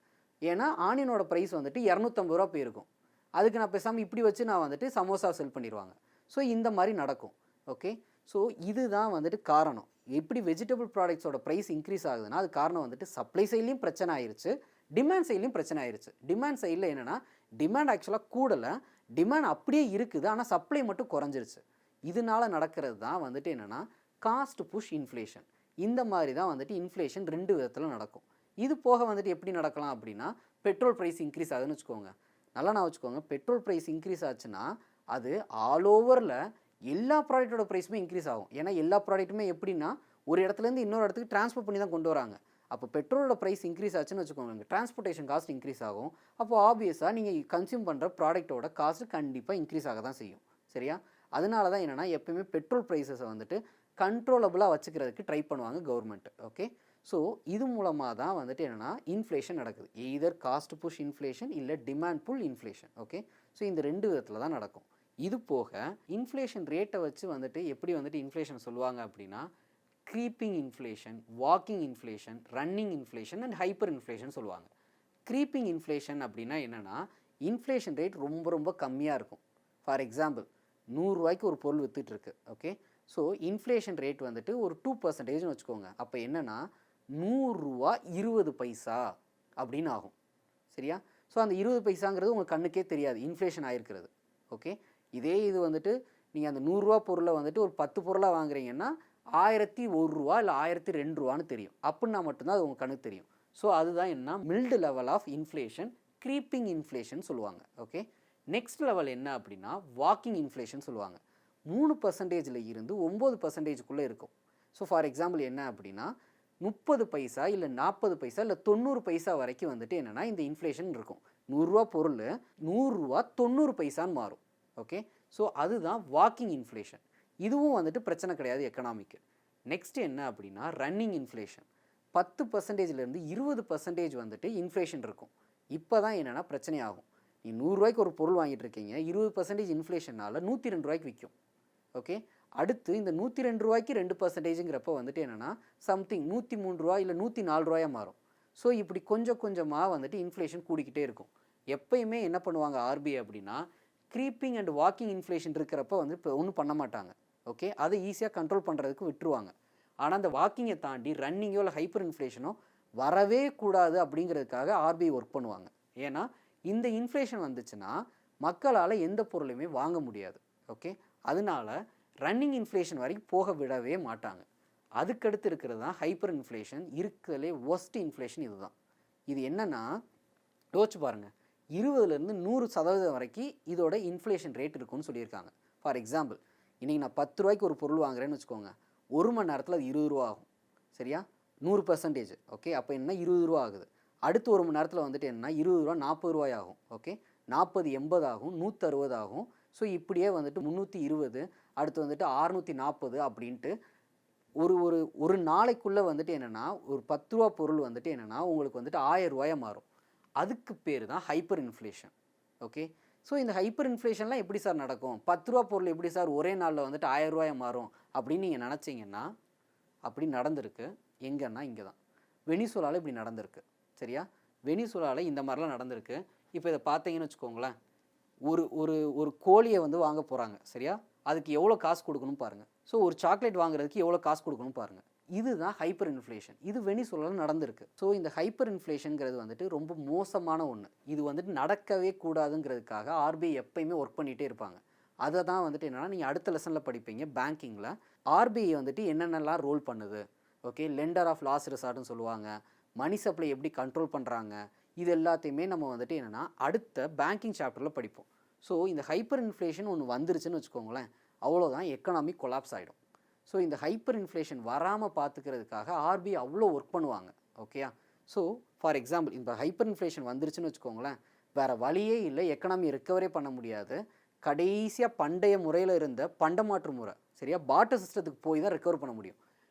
ஏன்னா ஆனியனோட ப்ரைஸ் வந்துட்டு 250 ரூபா போயிருக்கும், அதுக்கு நான் பேசாமல் இப்படி வச்சு நான் வந்துட்டு சமோசா செல் பண்ணிடுவாங்க. ஸோ இந்த மாதிரி நடக்கும். ஓகே, ஸோ இதுதான் வந்துட்டு காரணம். எப்படி வெஜிடபிள் ப்ராடக்ட்ஸோட ப்ரைஸ் இன்க்ரீஸ் ஆகுதுன்னா அது காரணம் வந்துட்டு சப்ளை சைட்லேயும் பிரச்சனை ஆயிடுச்சு, டிமாண்ட் சைட்லேயும் பிரச்சனை ஆயிடுச்சு. டிமாண்ட் சைடில் என்னென்னா டிமாண்ட் ஆக்சுவலாக கூடலை, டிமாண்ட் அப்படியே இருக்குது, ஆனால் சப்ளை மட்டும் குறைஞ்சிருச்சு. இதனால நடக்கிறது தான் வந்துட்டு என்னென்னா காஸ்ட் புஷ் இன்ஃப்ளேஷன். இந்த மாதிரி தான் வந்துட்டு இன்ஃப்ளேஷன் 2 விதத்தில் நடக்கும். இது போக வந்துட்டு எப்படி நடக்கலாம் அப்படின்னா பெட்ரோல் ப்ரைஸ் இன்க்ரீஸ் ஆகுதுன்னு வச்சுக்கோங்க, நல்லா நான் வச்சுக்கோங்க, பெட்ரோல் ப்ரைஸ் இன்க்ரீஸ் ஆச்சுன்னா அது ஆல் ஓவரில் எல்லா ப்ராடக்ட்டோட ப்ரைஸுமே இன்க்ரீஸ் ஆகும். ஏன்னா எல்லா ப்ராடக்ட்டுமே எப்படின்னா ஒரு இடத்துலேருந்து இன்னொரு இடத்துக்கு ட்ரான்ஸ்போர்ட் பண்ணி தான் கொண்டு வராங்க. அப்போ பெட்ரோலோட ப்ரைஸ் இன்க்ரீஸ் ஆச்சுன்னு வச்சுக்கோங்க, டிரான்ஸ்போர்ட்டேஷன் காஸ்ட் இன்க்ரீஸ் ஆகும். அப்போ ஆப்வியஸாக நீங்கள் கன்சியூம் பண்ணுற ப்ராடக்ட்டோட காஸ்ட் கண்டிப்பாக இன்க்ரீஸ் ஆக தான் செய்யும். சரியா, அதனால தான் என்னென்னா எப்பயுமே பெட்ரோல் ப்ரைஸஸை வந்துட்டு கண்ட்ரோலபுளாக வச்சுக்கிறதுக்கு ட்ரை பண்ணுவாங்க கவர்மெண்ட். ஓகே, ஸோ இது மூலமாக தான் வந்துட்டு என்னென்னா இன்ஃப்ளேஷன் நடக்குது. எய்தர் காஸ்ட் புஷ் இன்ஃப்ளேஷன் இல்லை demand pull inflation. Okay, so இந்த 2 விதத்தில் தான் நடக்கும். இது போக இன்ஃப்ளேஷன் ரேட்டை வச்சு வந்துட்டு எப்படி வந்துட்டு இன்ஃப்ளேஷன் சொல்லுவாங்க அப்படின்னா creeping inflation, walking inflation, running inflation and hyper inflation சொல்லுவாங்க. க்ரீப்பிங் இன்ஃப்ளேஷன் அப்படின்னா என்னென்னா இன்ஃப்ளேஷன் ரேட் ரொம்ப ரொம்ப கம்மியாக இருக்கும். ஃபார் எக்ஸாம்பிள் 100 ரூபாய்க்கு ஒரு பொருள் விற்றுட்டுருக்கு. ஓகே, ஸோ இன்ஃப்ளேஷன் ரேட் வந்துட்டு ஒரு 2%ன்னு வச்சுக்கோங்க. அப்போ என்னென்னா 100 ரூபா 20 பைசா அப்படின்னு ஆகும். சரியா, ஸோ அந்த 20 பைசாங்கிறது உங்கள் கண்ணுக்கே தெரியாது இன்ஃப்ளேஷன் ஆகிருக்கிறது. ஓகே, இதே இது வந்துட்டு நீங்கள் அந்த 100 ரூபா பொருளை வந்துட்டு ஒரு 10 பொருளாக வாங்குறீங்கன்னா 1001 ரூபா இல்லை 1002 ரூபான்னு தெரியும். அப்படின்னா மட்டும்தான் அது உங்கள் கண்ணுக்கு தெரியும். ஸோ அதுதான் என்ன mild level of inflation, creeping inflation சொல்லுவாங்க. ஓகே, நெக்ஸ்ட் லெவல் என்ன அப்படின்னா வாக்கிங் இன்ஃப்ளேஷன் சொல்லுவாங்க. 3% இருந்து 9%க்குள்ளே இருக்கும். ஸோ ஃபார் எக்ஸாம்பிள் என்ன அப்படின்னா 30 பைசா இல்லை 40 பைசா இல்லை 90 பைசா வரைக்கும் வந்துட்டு என்னென்னா இந்த இன்ஃப்ளேஷன் இருக்கும். 100 ரூபா பொருள் 100 ரூபா 90 பைசான்னு மாறும். ஓகே, ஸோ அதுதான் வாக்கிங் இன்ஃப்ளேஷன். இதுவும் வந்துட்டு பிரச்சனை கிடையாது எக்கனாமிக்கு. நெக்ஸ்ட் என்ன அப்படின்னா ரன்னிங் இன்ஃப்ளேஷன். 10%லேருந்து 20% வந்துட்டு இன்ஃப்ளேஷன் இருக்கும். இப்போ தான் என்னென்னா பிரச்சனை ஆகும். நீ 100 ரூபாய்க்கு ஒரு பொருள் வாங்கிட்டு இருக்கீங்க, 20% இன்ஃப்ளேஷனால் 102 ரூபாய்க்கு விற்கும். ஓகே, அடுத்து இந்த 102 ரூபாய்க்கு 2%ங்கிறப்ப வந்துட்டு என்னென்னா சம்திங் 103 ரூபா இல்லை 104 ரூபாயாக மாறும். ஸோ இப்படி கொஞ்சம் கொஞ்சமாக வந்துட்டு இன்ஃப்ளேஷன் கூடிக்கிட்டே இருக்கும். எப்பயுமே என்ன பண்ணுவாங்க ஆர்பிஐ அப்படின்னா க்ரீப்பிங் அண்ட் வாக்கிங் இன்ஃப்ளேஷன் இருக்கிறப்ப வந்து இப்போ ஒன்றும் பண்ண மாட்டாங்க. ஓகே, அதை ஈஸியாக கண்ட்ரோல் பண்ணுறதுக்கு விட்டுருவாங்க. ஆனால் அந்த வாக்கிங்கை தாண்டி ரன்னிங்கோ இல்லை ஹைப்பர் இன்ஃப்ளேஷனோ வரவே கூடாது அப்படிங்கிறதுக்காக ஆர்பிஐ ஒர்க் பண்ணுவாங்க. ஏன்னா இந்த இன்ஃப்ளேஷன் வந்துச்சுன்னா மக்களால் எந்த பொருளையுமே வாங்க முடியாது. ஓகே, அதனால ரன்னிங் இன்ஃப்ளேஷன் வரைக்கும் போக விடவே மாட்டாங்க. அதுக்கடுத்து இருக்கிறது தான் ஹைப்பர் இன்ஃப்ளேஷன். இருக்கிறதுலே ஒஸ்ட் இன்ஃப்ளேஷன் இதுதான். இது என்னென்னா யோசிச்சு பாருங்கள், 20லேருந்து 100% வரைக்கும் இதோட இன்ஃப்ளேஷன் ரேட் இருக்குன்னு சொல்லியிருக்காங்க. ஃபார் எக்ஸாம்பிள் இன்றைக்கி நான் 10 ரூபாய்க்கு ஒரு பொருள் வாங்குறேன்னு வச்சுக்கோங்க, 1 மணி நேரத்தில் அது 20 ரூபா ஆகும். சரியா? 100%. ஓகே, அப்போ என்ன 20 ரூபா ஆகுது. அடுத்து 1 மணி நேரத்தில் வந்துட்டு என்னன்னா 20 ரூபா 40 ரூபாய் ஆகும். ஓகே, 40 80 ஆகும், 160 ஆகும். ஸோ இப்படியே வந்துட்டு 320, அடுத்து வந்துட்டு 640 அப்படின்ட்டு ஒரு ஒரு ஒரு நாளைக்குள்ளே வந்துட்டு என்னென்னா ஒரு 10 ரூபா பொருள் வந்துட்டு என்னென்னா உங்களுக்கு வந்துட்டு 1000 ரூபாயா மாறும். அதுக்கு பேர் தான் ஹைப்பர் இன்ஃப்ளேஷன். ஓகே, ஸோ இந்த ஹைப்பர் இன்ஃப்ளேஷன்லாம் எப்படி சார் நடக்கும்? 10 ரூபா பொருள் எப்படி சார் ஒரே நாளில் வந்துட்டு 1000 ரூபாயா மாறும் அப்படின்னு நீங்கள் நினச்சிங்கன்னா, அப்படி நடந்திருக்கு. எங்கன்னா இங்கே தான் வெனிசுலாவில் இப்படி நடந்திருக்கு. சரியா? வெனிசுலாவில் இந்த மாதிரிலாம் நடந்திருக்கு. இப்போ இதை பார்த்தீங்கன்னு வச்சுக்கோங்களேன், ஒரு ஒரு ஒரு கோழியை வந்து வாங்க போகிறாங்க. சரியா? அதுக்கு எவ்வளோ காசு கொடுக்கணும் பாருங்கள். ஸோ ஒரு சாக்லேட் வாங்குறதுக்கு எவ்வளோ காசு கொடுக்கணும் பாருங்கள். இதுதான் ஹைப்பர் இன்ஃப்ளேஷன். இது வெனிசுலாவில் நடந்திருக்கு. ஸோ இந்த ஹைப்பர் இன்ஃப்ளேஷனுங்கிறது வந்துட்டு ரொம்ப மோசமான ஒன்று. இது வந்துட்டு நடக்கவே கூடாதுங்கிறதுக்காக ஆர்பிஐ எப்பயுமே ஒர்க் பண்ணிகிட்டே இருப்பாங்க. அதை தான் வந்துட்டு என்னென்னா நீங்கள் அடுத்த லெசனில் படிப்பீங்க. பேங்கிங்கில் ஆர்பிஐ வந்துட்டு என்னென்னலாம் ரோல் பண்ணுது. ஓகே, லெண்டர் ஆஃப் லாஸ்ட் ரெசார்ட்னு சொல்லுவாங்க. மணி சப்ளை எப்படி கண்ட்ரோல் பண்ணுறாங்க, இது எல்லாத்தையுமே நம்ம வந்துட்டு என்னென்னா அடுத்த பேங்கிங் சாப்டரில் படிப்போம். ஸோ இந்த ஹைப்பர் இன்ஃப்ளேஷன் ஒன்று வந்துருச்சுன்னு வச்சுக்கோங்களேன், அவ்வளோதான், எக்கனாமி கொலாப்ஸ் ஆகிடும். ஸோ இந்த ஹைப்பர் இன்ஃப்ளேஷன் வராமல் பார்த்துக்கிறதுக்காக ஆர்பிஐ அவ்வளோ ஒர்க் பண்ணுவாங்க. ஓகேயா? ஸோ ஃபார் எக்ஸாம்பிள் இப்போ ஹைப்பர் இன்ஃப்ளேஷன் வந்துருச்சுன்னு வச்சுக்கோங்களேன், வேறு வழியே இல்லை, எக்கனாமி ரெக்கவரே பண்ண முடியாது. கடைசியாக பண்டைய முறையில் இருந்த பண்டமாற்று முறை, சரியா, பார்ட்டர் சிஸ்டத்துக்கு போய் தான் ரெக்கவர் பண்ண முடியும்.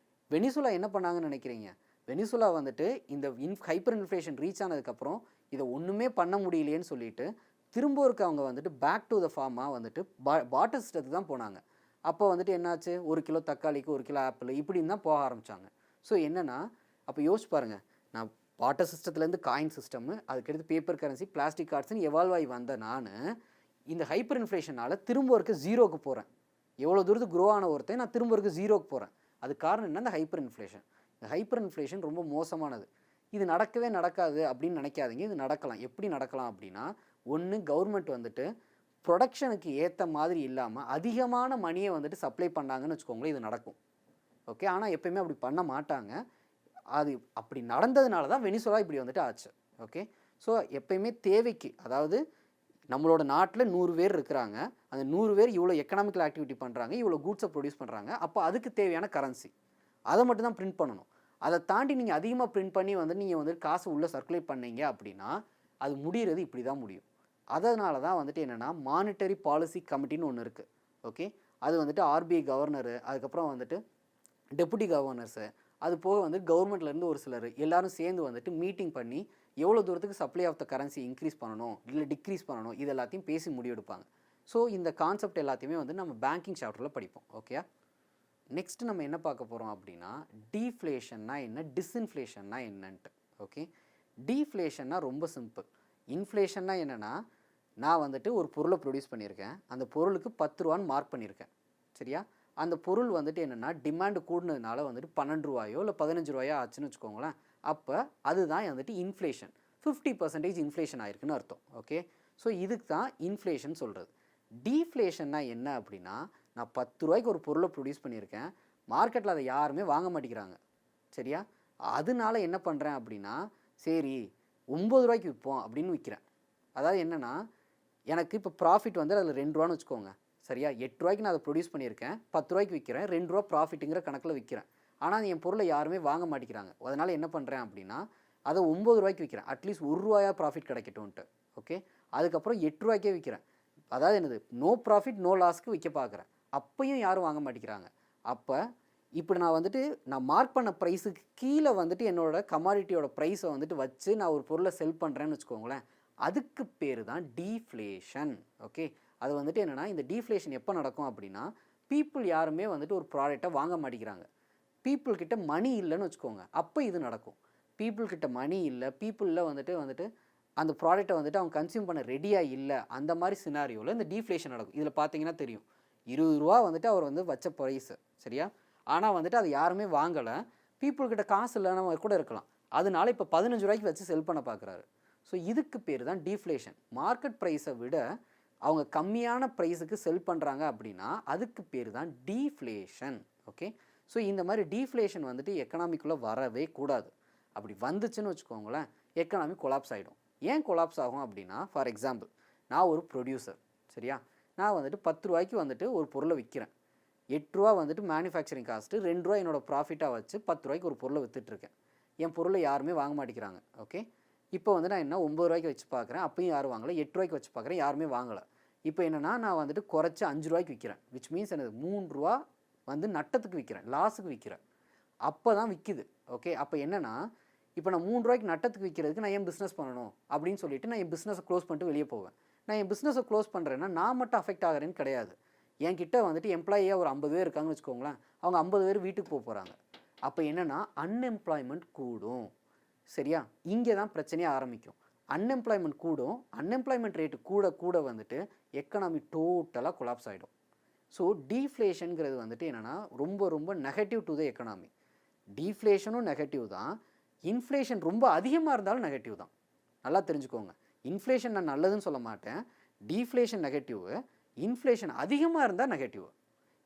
வெனிசுலா என்ன பண்ணாங்கன்னு நினைக்கிறீங்க? வெனிசுலா வந்துட்டு இந்த ஹைப்பர் இன்ஃப்ளேஷன் ரீச் ஆனதுக்கப்புறம் இதை ஒன்றுமே பண்ண முடியலையேன்னு சொல்லிட்டு திரும்ப இருக்க அவங்க வந்துட்டு பேக் டு த ஃபார்மாக வந்துட்டு பார்ட்டர் சிஸ்டத்துக்கு தான் போனாங்க. அப்போ வந்துட்டு என்னாச்சு, 1 கிலோ தக்காளிக்கு 1 கிலோ ஆப்பிள் இப்படின்னு தான் போக ஆரம்பித்தாங்க. ஸோ என்னென்னா அப்போ யோசிச்சு பாருங்கள், நான் பார்ட்டர் சிஸ்டத்துலேருந்து காயின் சிஸ்டமு, அதுக்கடுத்து பேப்பர் கரன்சி, பிளாஸ்டிக் கார்ட்ஸ்னு எவால்வ் ஆகி வந்த நான் இந்த ஹைப்பர் இன்ஃப்ளேஷனால் திரும்ப இருக்க ஜீரோக்கு போகிறேன். எவ்வளோ தூரத்துக்கு க்ரோ ஆன ஒருத்தன் நான் திரும்ப இருக்க ஜீரோக்கு போகிறேன். அது காரணம் என்ன? இந்த ஹைப்பர் இன்ஃப்ளேஷன். இந்த ஹைப்பர் இன்ஃப்ளேஷன் ரொம்ப மோசமானது. இது நடக்கவே நடக்காது அப்படின்னு நினைக்காதீங்க. இது நடக்கலாம். எப்படி நடக்கலாம் அப்படின்னா, ஒன்று கவர்மெண்ட் வந்துட்டு ப்ரொடக்ஷனுக்கு ஏற்ற மாதிரி இல்லாமல் அதிகமான மணியை வந்துட்டு சப்ளை பண்ணாங்கன்னு வச்சுக்கோங்களேன், இது நடக்கும். ஓகே, ஆனால் எப்பயுமே அப்படி பண்ண மாட்டாங்க. அது அப்படி நடந்ததுனால தான் வெனிசுலா இப்படி வந்துட்டு ஆச்சு. ஓகே, ஸோ எப்பயுமே தேவைக்கு, அதாவது நம்மளோட நாட்டில் 100 பேர் இருக்கிறாங்க, அந்த 100 பேர் இவ்வளோ எக்கனாமிக்கல் ஆக்டிவிட்டி பண்ணுறாங்க, இவ்வளோ கூட்ஸை ப்ரொடியூஸ் பண்ணுறாங்க, அப்போ அதுக்கு தேவையான கரன்சி அதை மட்டும் தான் பிரிண்ட் பண்ணணும். அதை தாண்டி நீங்கள் அதிகமாக பிரிண்ட் பண்ணி வந்து நீங்கள் வந்துட்டு காசு உள்ளே சர்க்குலேட் பண்ணீங்க அப்படின்னா அது முடிகிறது இப்படி தான் முடியும். அதனால தான் வந்துட்டு என்னென்னா மானிட்டரி பாலிசி கமிட்டின்னு ஒன்று இருக்குது. ஓகே, அது வந்துட்டு ஆர்பிஐ கவர்னரு, அதுக்கப்புறம் வந்துட்டு டெபுட்டி கவர்னர்ஸு, அது போக வந்து கவர்மெண்ட்லேருந்து ஒரு சிலர் எல்லோரும் சேர்ந்து வந்துட்டு மீட்டிங் பண்ணி எவ்வளோ தூரத்துக்கு supply of the currency increase பண்ணணும் இல்லை டிக்ரீஸ் பண்ணணும் இது எல்லாத்தையும் பேசி முடிவெடுப்பாங்க. ஸோ இந்த கான்செப்ட் எல்லாத்தையுமே வந்து நம்ம பேங்கிங் சாப்டரில் படிப்போம். ஓகே, நெக்ஸ்ட் நம்ம என்ன பார்க்க போகிறோம் அப்படின்னா டீஃப்ளேஷன்னா என்ன, டிஸ்இன்ஃப்ளேஷன்னா என்னன்ட்டு. ஓகே, டீஃப்ளேஷன்னா ரொம்ப சிம்பிள். இன்ஃப்ளேஷன்னா என்னென்னா, நான் வந்துட்டு ஒரு பொருளை ப்ரொடியூஸ் பண்ணியிருக்கேன், அந்த பொருளுக்கு 10 ரூபான்னு மார்க் பண்ணியிருக்கேன். சரியா? அந்த பொருள் வந்துட்டு என்னென்னா டிமாண்டு கூடுனதுனால வந்துட்டு 12 ரூபாயோ இல்லை 15 ரூபாயோ ஆச்சுன்னு வச்சுக்கோங்களேன். அப்போ அதுதான் வந்துட்டு இன்ஃப்ளேஷன். 50% இன்ஃப்ளேஷன் ஆயிருக்குன்னு அர்த்தம். ஓகே, ஸோ இதுக்கு தான் இன்ஃப்ளேஷன் சொல்கிறது. டீஃப்ளேஷன்னா என்ன அப்படின்னா, நான் 10 ரூபாய்க்கு ஒரு பொருளை ப்ரொடியூஸ் பண்ணியிருக்கேன், மார்க்கெட்டில் அதை யாருமே வாங்க மாட்டேங்கிறாங்க. சரியா? அதனால என்ன பண்ணுறேன் அப்படின்னா, சரி 9 ரூபாய்க்கு விற்போம் அப்படின்னு விற்கிறேன். அதாவது என்னென்னா, எனக்கு இப்போ ப்ராஃபிட் வந்து அதில் 2 ரூபான்னு வச்சுக்கோங்க. சரியா? 8 ரூபாய்க்கு நான் அதை ப்ரொடியூஸ் பண்ணியிருக்கேன், 10 ரூபாய்க்கு விற்கிறேன், 2 ரூபா ப்ராஃபிட்டுங்கிற கணக்கில் விற்கிறேன். ஆனால் என் பொருளை யாருமே வாங்க மாட்டேங்கிறாங்க. அதனால் என்ன பண்ணுறேன் அப்படின்னா, அதை 9 ரூபாய்க்கு விற்கிறேன். அட்லீஸ்ட் 1 ரூபாயா ப்ராஃபிட் கிடைக்கட்டும்ன்ட்டு. ஓகே, அதுக்கப்புறம் 8 ரூபாய்க்கே விற்கிறேன். அதாவது என்னது, நோ ப்ராஃபிட் நோ லாஸ்க்கு விற்க பார்க்குறேன். அப்பையும் யாரும் வாங்க மாட்டேங்கிறாங்க. அப்போ இப்படி நான் வந்துட்டு நான் மார்க் பண்ண ப்ரைஸுக்கு கீழே வந்துட்டு என்னோடய கமாடிட்டியோட ப்ரைஸை வந்துட்டு வச்சு நான் ஒரு பொருளை செல் பண்ணுறேன்னு வச்சுக்கோங்களேன், அதுக்கு பேர் தான் டீஃப்ளேஷன். ஓகே, அது வந்துட்டு என்னென்னா, இந்த டீஃப்ளேஷன் எப்போ நடக்கும் அப்படின்னா, பீப்புள் யாருமே வந்துட்டு ஒரு ப்ராடக்டை வாங்க மாட்டேங்கிறாங்க. பீப்புள்கிட்ட மணி இல்லைன்னு வச்சுக்கோங்க, அப்போ இது நடக்கும். பீப்புள்கிட்ட மணி இல்லை, பீப்புளில் வந்துட்டு அந்த ப்ராடக்ட்டை வந்துட்டு அவங்க கன்சியூம் பண்ண ரெடியாக இல்லை, அந்த மாதிரி சினாரியோவில் இந்த டீஃப்ளேஷன் நடக்கும். இதில் பார்த்தீங்கன்னா தெரியும், 20 ரூபா வந்துட்டு அவர் வந்து வச்ச ப்ரைஸு. சரியா? ஆனால் வந்துட்டு அது யாருமே வாங்கலை, பீப்புள்கிட்ட காசு இல்லைன்னு கூட இருக்கலாம். அதனால இப்போ 15 ரூபாய்க்கு வச்சு செல் பண்ண பார்க்குறாரு. ஸோ இதுக்கு பேர் தான் டீஃப்ளேஷன். மார்க்கெட் ப்ரைஸை விட அவங்க கம்மியான ப்ரைஸுக்கு செல் பண்ணுறாங்க அப்படின்னா அதுக்கு பேர் தான் டீஃப்ளேஷன். ஓகே, ஸோ இந்த மாதிரி டீஃப்ளேஷன் வந்துட்டு எக்கனாமிக்குள்ளே வரவே கூடாது. அப்படி வந்துச்சுன்னு வச்சுக்கோங்களேன், எக்கனாமி கொலாப்ஸ் ஆகிடும். ஏன் கொலாப்ஸ் ஆகும் அப்படின்னா, ஃபார் எக்ஸாம்பிள், நான் ஒரு ப்ரொடியூசர். சரியா? நான் வந்துட்டு 10 ரூபாய்க்கு வந்துட்டு ஒரு பொருளை விற்கிறேன். ரூ. 8 வந்துட்டு மேனுஃபேக்சரிங் காஸ்ட்டு, ரூ. 2 என்னோட ப்ராஃபிட்டாக வச்சு ரூ. 10க்கு ஒரு பொருளை விற்றுட்ருக்கேன். என் பொருளை யாருமே வாங்க மாட்டேங்கிறாங்க. ஓகே, இப்போ வந்து நான் என்ன ரூ. 9 வச்சு பார்க்குறேன், அப்பயும் யாரும் வாங்கலை. ரூ. 8 வச்சு பார்க்குறேன், யாருமே வாங்கலை. இப்போ என்னென்னா நான் வந்துட்டு குறைச்சி ரூ. 5 விற்கிறேன். விச் மீன்ஸ் என்னது, ரூ. 3 வந்து நட்டத்துக்கு விற்கிறேன், லாஸுக்கு விற்கிறேன். அப்போ தான் விற்கிது. ஓகே, அப்போ என்னென்னா இப்போ நான் ரூ. 3 நட்டத்துக்கு விற்கிறதுக்கு நான் ஏன் பிஸ்னஸ் பண்ணணும் அப்படின்னு சொல்லிட்டு நான் என் பிஸ்னஸை க்ளோஸ் பண்ணிட்டு வெளியே போவேன். நான் என் பிஸ்னஸை க்ளோஸ் பண்ணுறேன்னா நான் மட்டும் அஃபெக்ட் ஆகிறேன்னு கிடையாது. என்கிட்ட வந்துட்டு எம்ப்ளாயியாக ஒரு 50 பேர் இருக்காங்கன்னு வச்சுக்கோங்களேன். அவங்க 50 பேர் வீட்டுக்கு போகிறாங்க. அப்போ என்னென்னா அன்எம்ப்ளாய்மெண்ட் கூடும். சரியா, இங்கே தான் பிரச்சனையே ஆரம்பிக்கும். அன்எம்ப்ளாய்மெண்ட் கூடும். அன்எம்ப்ளாய்மெண்ட் ரேட்டு கூட கூட வந்துட்டு எக்கனாமி டோட்டலாக கொலாப்ஸ் ஆகிடும். ஸோ டீஃப்ளேஷனுங்கிறது வந்துட்டு என்னென்னா ரொம்ப ரொம்ப நெகட்டிவ் டு த எக்கனாமி. டீஃப்ளேஷனும் நெகட்டிவ் தான், இன்ஃப்ளேஷன் ரொம்ப அதிகமாக இருந்தாலும் நெகட்டிவ் தான். நல்லா தெரிஞ்சுக்கோங்க. இன்ஃப்ளேஷன் நான் நல்லதுன்னு சொல்ல மாட்டேன். டீஃப்ளேஷன் நெகட்டிவ், இன்ஃப்ளேஷன் அதிகமாக இருந்தால் நெகட்டிவ்.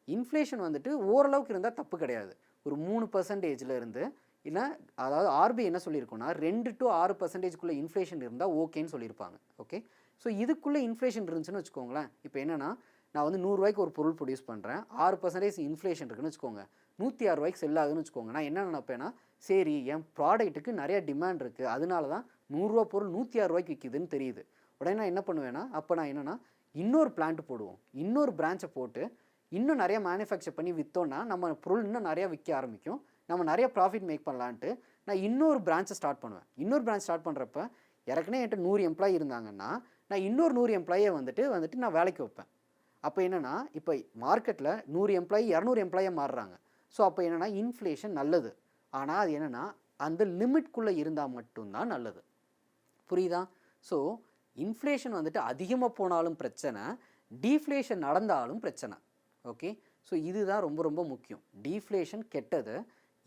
இன்ஃப்ளேஷன் வந்துட்டு ஓரளவுக்கு இருந்தால் தப்பு கிடையாது. ஒரு 3% இருந்து இல்லை, அதாவது ஆர்பிஐ என்ன சொல்லியிருக்கோன்னா 2 to 6% இன்ஃப்ளேஷன் இருந்தால் ஓகேன்னு சொல்லியிருப்பாங்க. ஓகே, ஸோ இதுக்குள்ளே இன்ஃப்ளேஷன் இருந்துச்சுன்னு வச்சுக்கோங்களேன். இப்போ என்னென்னா நான் வந்து ரூ. 100 ஒரு பொருள் ப்ரொடியூஸ் பண்ணுறேன், 6% இன்ஃப்ளேஷன் இருக்குன்னு வச்சுக்கோங்க, ரூ. 106 செல் ஆகுதுன்னு வச்சுக்கோங்க. நான் என்ன நினைப்பேன்னா, சரி என் ப்ராடக்ட்டுக்கு நிறையா டிமாண்ட் இருக்குது, அதனால தான் ரூ. 100 பொருள் ரூ. 106 விற்கிதுன்னு தெரியுது. உடனே நான் என்ன பண்ணுவேன்னா, அப்போ நான் என்னென்னா இன்னொரு பிளான்ட் போடுவோம், இன்னொரு பிரான்ச்சை போட்டு இன்னும் நிறையா மேனுஃபேக்சர் பண்ணி விற்றோன்னா நம்ம பொருள் இன்னும் நிறையா விற்க ஆரம்பிக்கும், நம்ம நிறைய ப்ராஃபிட் மேக் பண்ணலான்ட்டு நான் இன்னொரு பிரான்ச்சை ஸ்டார்ட் பண்ணுவேன். இன்னொரு பிரான்ச் ஸ்டார்ட் பண்ணுறப்ப ஏற்கனவே என்கிட்ட 100 எம்ப்ளாயி இருந்தாங்கன்னா நான் இன்னொரு 100 எம்ப்ளாயை வந்துட்டு நான் வேலைக்கு வைப்பேன். அப்போ என்னென்னா இப்போ மார்க்கெட்டில் 100 எம்ப்ளாயி 200 எம்ப்ளாயாக மாறுறாங்க. ஸோ அப்போ என்னென்னா இன்ஃப்ளேஷன் நல்லது, ஆனால் அது என்னென்னா அந்த லிமிட்குள்ளே இருந்தால் மட்டும்தான் நல்லது. புரியுதா? ஸோ இன்ஃப்ளேஷன் வந்துட்டு அதிகமாக போனாலும் பிரச்சனை, டீஃப்ளேஷன் நடந்தாலும் பிரச்சனை. ஓகே, ஸோ இதுதான் ரொம்ப ரொம்ப முக்கியம். டீஃப்ளேஷன் கெட்டது,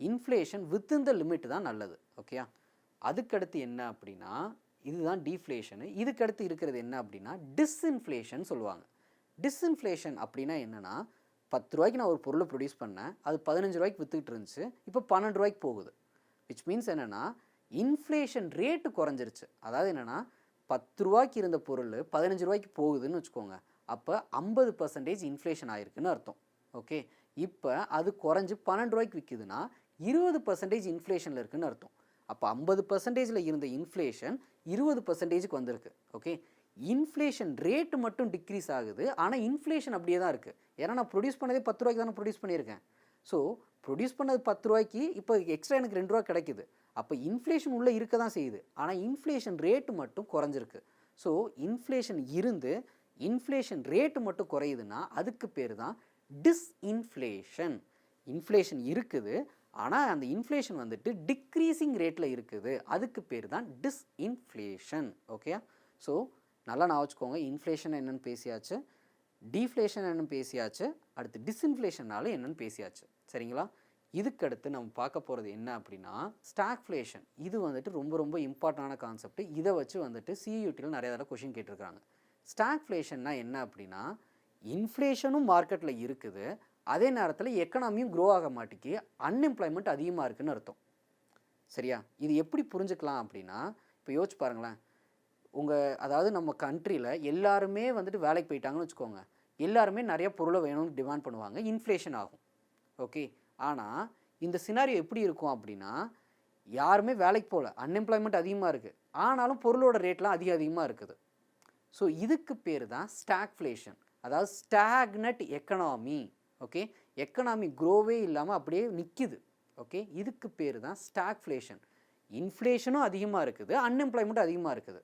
இன்ஃப்ளேஷன் வித்தின் த லிமிட் தான் நல்லது. ஓகேயா, அதுக்கடுத்து என்ன அப்படின்னா இதுதான் டீஃப்ளேஷனு. இதுக்கடுத்து இருக்கிறது என்ன அப்படின்னா டிஸ்இன்ஃப்ளேஷன் சொல்லுவாங்க. டிஸ்இன்ஃப்ளேஷன் அப்படின்னா என்னென்னா, ரூ. 10 நான் ஒரு பொருளை ப்ரொடியூஸ் பண்ணேன், அது ரூ. 15 விற்றுக்கிட்டு இருந்துச்சு, இப்போ ரூ. 12 போகுது. விச் மீன்ஸ் என்னென்னா இன்ஃப்ளேஷன் ரேட்டு குறைஞ்சிருச்சு. அதாவது என்னென்னா ரூ. 10 இருந்த பொருள் ரூ. 15 போகுதுன்னு வச்சுக்கோங்க. அப்போ 50% இன்ஃப்ளேஷன் ஆயிருக்குன்னு அர்த்தம். ஓகே, இப்போ அது குறைஞ்சி ரூ. 12 விற்குதுன்னா 20% இன்ஃப்ளேஷனில் இருக்குதுன்னு அர்த்தம். அப்போ 50%ல் இருந்த இன்ஃப்ளேஷன் 20%க்கு வந்திருக்கு. ஓகே, இன்ஃப்ளேஷன் ரேட்டு மட்டும் டிக்ரீஸ் ஆகுது, ஆனால் இன்ஃப்ளேஷன் அப்படியே தான் இருக்குது. ஏன்னா நான் ப்ரொடியூஸ் பண்ணதே ரூ. 10 தானே ப்ரொடியூஸ் பண்ணியிருக்கேன். ஸோ ப்ரொடியூஸ் பண்ணது ரூ. 10 இப்போ எக்ஸ்ட்ரா எனக்கு ரூ. 2 கிடைக்குது. அப்போ இன்ஃப்ளேஷன் உள்ளே இருக்க தான் செய்யுது, ஆனால் இன்ஃப்ளேஷன் ரேட்டு மட்டும் குறைஞ்சிருக்கு. ஸோ இன்ஃப்ளேஷன் இருந்து இன்ஃப்ளேஷன் ரேட்டு மட்டும் குறையுதுன்னா அதுக்கு பேர் தான் டிஸ்இன்ஃப்ளேஷன். இன்ஃப்ளேஷன் இருக்குது, ஆனால் அந்த இன்ஃப்ளேஷன் வந்துட்டு டிக்ரீசிங் ரேட்டில் இருக்குது, அதுக்கு பேர் தான் டிஸ்இன்ஃப்ளேஷன். ஓகே, ஸோ நல்லா நான் வச்சுக்கோங்க. இன்ஃப்ளேஷன் என்னென்னு பேசியாச்சு, டீஃப்ளேஷன் என்னென்னு பேசியாச்சு, அடுத்து டிஸ்இன்ஃப்ளேஷனால என்னென்னு பேசியாச்சு. சரிங்களா, இதுக்கடுத்து நம்ம பார்க்க போகிறது என்ன அப்படின்னா ஸ்டாக்ஃப்ளேஷன். இது வந்துட்டு ரொம்ப ரொம்ப இம்பார்ட்டண்டான கான்செப்ட். இதை வச்சு வந்துட்டு சியூடியில் நிறைய தடவை கொஷின் கேட்டிருக்காங்க. ஸ்டாக்ஃப்ளேஷன்னா என்ன அப்படின்னா, இன்ஃப்ளேஷனும் மார்க்கெட்டில் இருக்குது, அதே நேரத்தில் எக்கனாமியும் க்ரோ ஆக மாட்டேங்கி, அன்எம்ப்ளாய்மெண்ட் அதிகமாக இருக்குதுன்னு அர்த்தம். சரியா, இது எப்படி புரிஞ்சுக்கலாம் அப்படின்னா, இப்போ யோசிச்சு பாருங்களேன். அதாவது நம்ம கண்ட்ரியில் எல்லாருமே வந்துட்டு வேலைக்கு போயிட்டாங்கன்னு வச்சுக்கோங்க, எல்லாருமே நிறைய பொருளை வேணும்னு டிமாண்ட் பண்ணுவாங்க, இன்ஃப்ளேஷன் ஆகும். ஓகே, ஆனால் இந்த சினாரியோ எப்படி இருக்கும் அப்படின்னா, யாருமே வேலைக்கு போகல, அன்எம்ப்ளாய்மெண்ட் அதிகமாக இருக்குது, ஆனாலும் பொருளோட ரேட்லாம் அதிகமாக இருக்குது. ஸோ இதுக்கு பேர் தான் ஸ்டாக்ஃப்ளேஷன், அதாவது ஸ்டாக்னட் எக்கனாமி. ஓகே, எக்கனாமி க்ரோவே இல்லாமல் அப்படியே நிற்கிது. ஓகே, இதுக்கு பேர் தான் ஸ்டாக்ஃப்ளேஷன். இன்ஃப்ளேஷனும் அதிகமாக இருக்குது, அன்எம்ப்ளாய்மெண்ட்டும் அதிகமாக இருக்குது.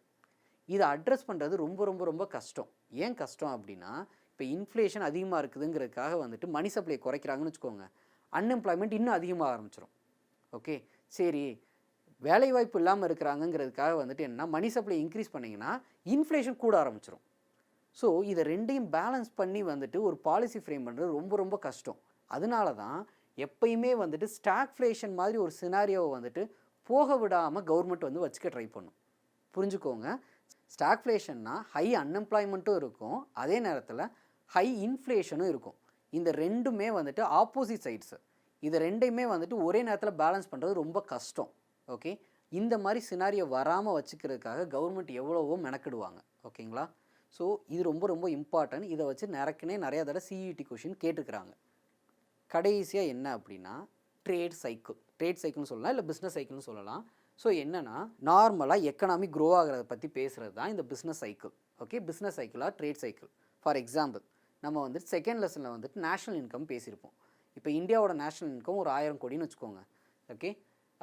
இதை அட்ரஸ் பண்ணுறது ரொம்ப ரொம்ப ரொம்ப கஷ்டம். ஏன் கஷ்டம் அப்படின்னா, இப்போ இன்ஃப்ளேஷன் அதிகமாக இருக்குதுங்கிறதுக்காக வந்துட்டு மணி சப்ளை குறைக்கிறாங்கன்னு வச்சுக்கோங்க, அன்எம்ப்ளாய்மெண்ட் இன்னும் அதிகமாக ஆரம்பிச்சிடும். ஓகே, சரி வேலைவாய்ப்பு இல்லாமல் இருக்கிறாங்கங்கிறதுக்காக வந்துட்டு என்ன மணி சப்ளை இன்க்ரீஸ் பண்ணிங்கன்னா இன்ஃப்ளேஷன் கூட ஆரம்பிச்சிடும். ஸோ இதை ரெண்டையும் பேலன்ஸ் பண்ணி வந்துட்டு ஒரு பாலிசி ஃப்ரேம் பண்ணுறது ரொம்ப ரொம்ப கஷ்டம். அதனால தான் எப்பயுமே வந்துட்டு ஸ்டாக்ஃப்ளேஷன் மாதிரி ஒரு சினாரியோவை வந்துட்டு போக விடாமல் கவர்மெண்ட் வந்து வச்சுக்க ட்ரை பண்ணும். புரிஞ்சுக்கோங்க, ஸ்டாக்ஃப்ளேஷன்னா ஹை அன்எம்ப்ளாய்மெண்ட்டும் இருக்கும், அதே நேரத்தில் ஹை இன்ஃப்ளேஷனும் இருக்கும். இந்த ரெண்டுமே வந்துட்டு ஆப்போசிட் சைட்ஸு. இது ரெண்டையுமே வந்துட்டு ஒரே நேரத்தில் பேலன்ஸ் பண்ணுறது ரொம்ப கஷ்டம். ஓகே, இந்த மாதிரி சினாரியோ வராமல் வச்சுக்கிறதுக்காக கவர்மெண்ட் எவ்வளவோ மெனக்கிடுவாங்க. ஓகேங்களா, ஸோ இது ரொம்ப ரொம்ப இம்பார்ட்டன்ட். இதை வச்சு நிறைய தடவை சிஇடி கொஷின் கேட்டுக்கிறாங்க. கடைசியாக என்ன அப்படின்னா ட்ரேட் சைக்கிள்னு சொல்லலாம், இல்லை பிஸ்னஸ் சைக்கிள்னு சொல்லலாம். ஸோ என்னென்னா நார்மலாக எக்கனாமி க்ரோ ஆகிறத பற்றி பேசுகிறது தான் இந்த பிஸ்னஸ் சைக்கிள். ஓகே, பிஸ்னஸ் சைக்கிளாக ட்ரேட் சைக்கிள். ஃபார் எக்ஸாம்பிள், நம்ம வந்துட்டு செகண்ட் லெசனில் வந்துட்டு நேஷ்னல் இன்கம் பேசியிருப்போம். இப்போ இந்தியாவோட நேஷ்னல் இன்கம் ஒரு 1000 கோடின்னு வச்சுக்கோங்க. ஓகே,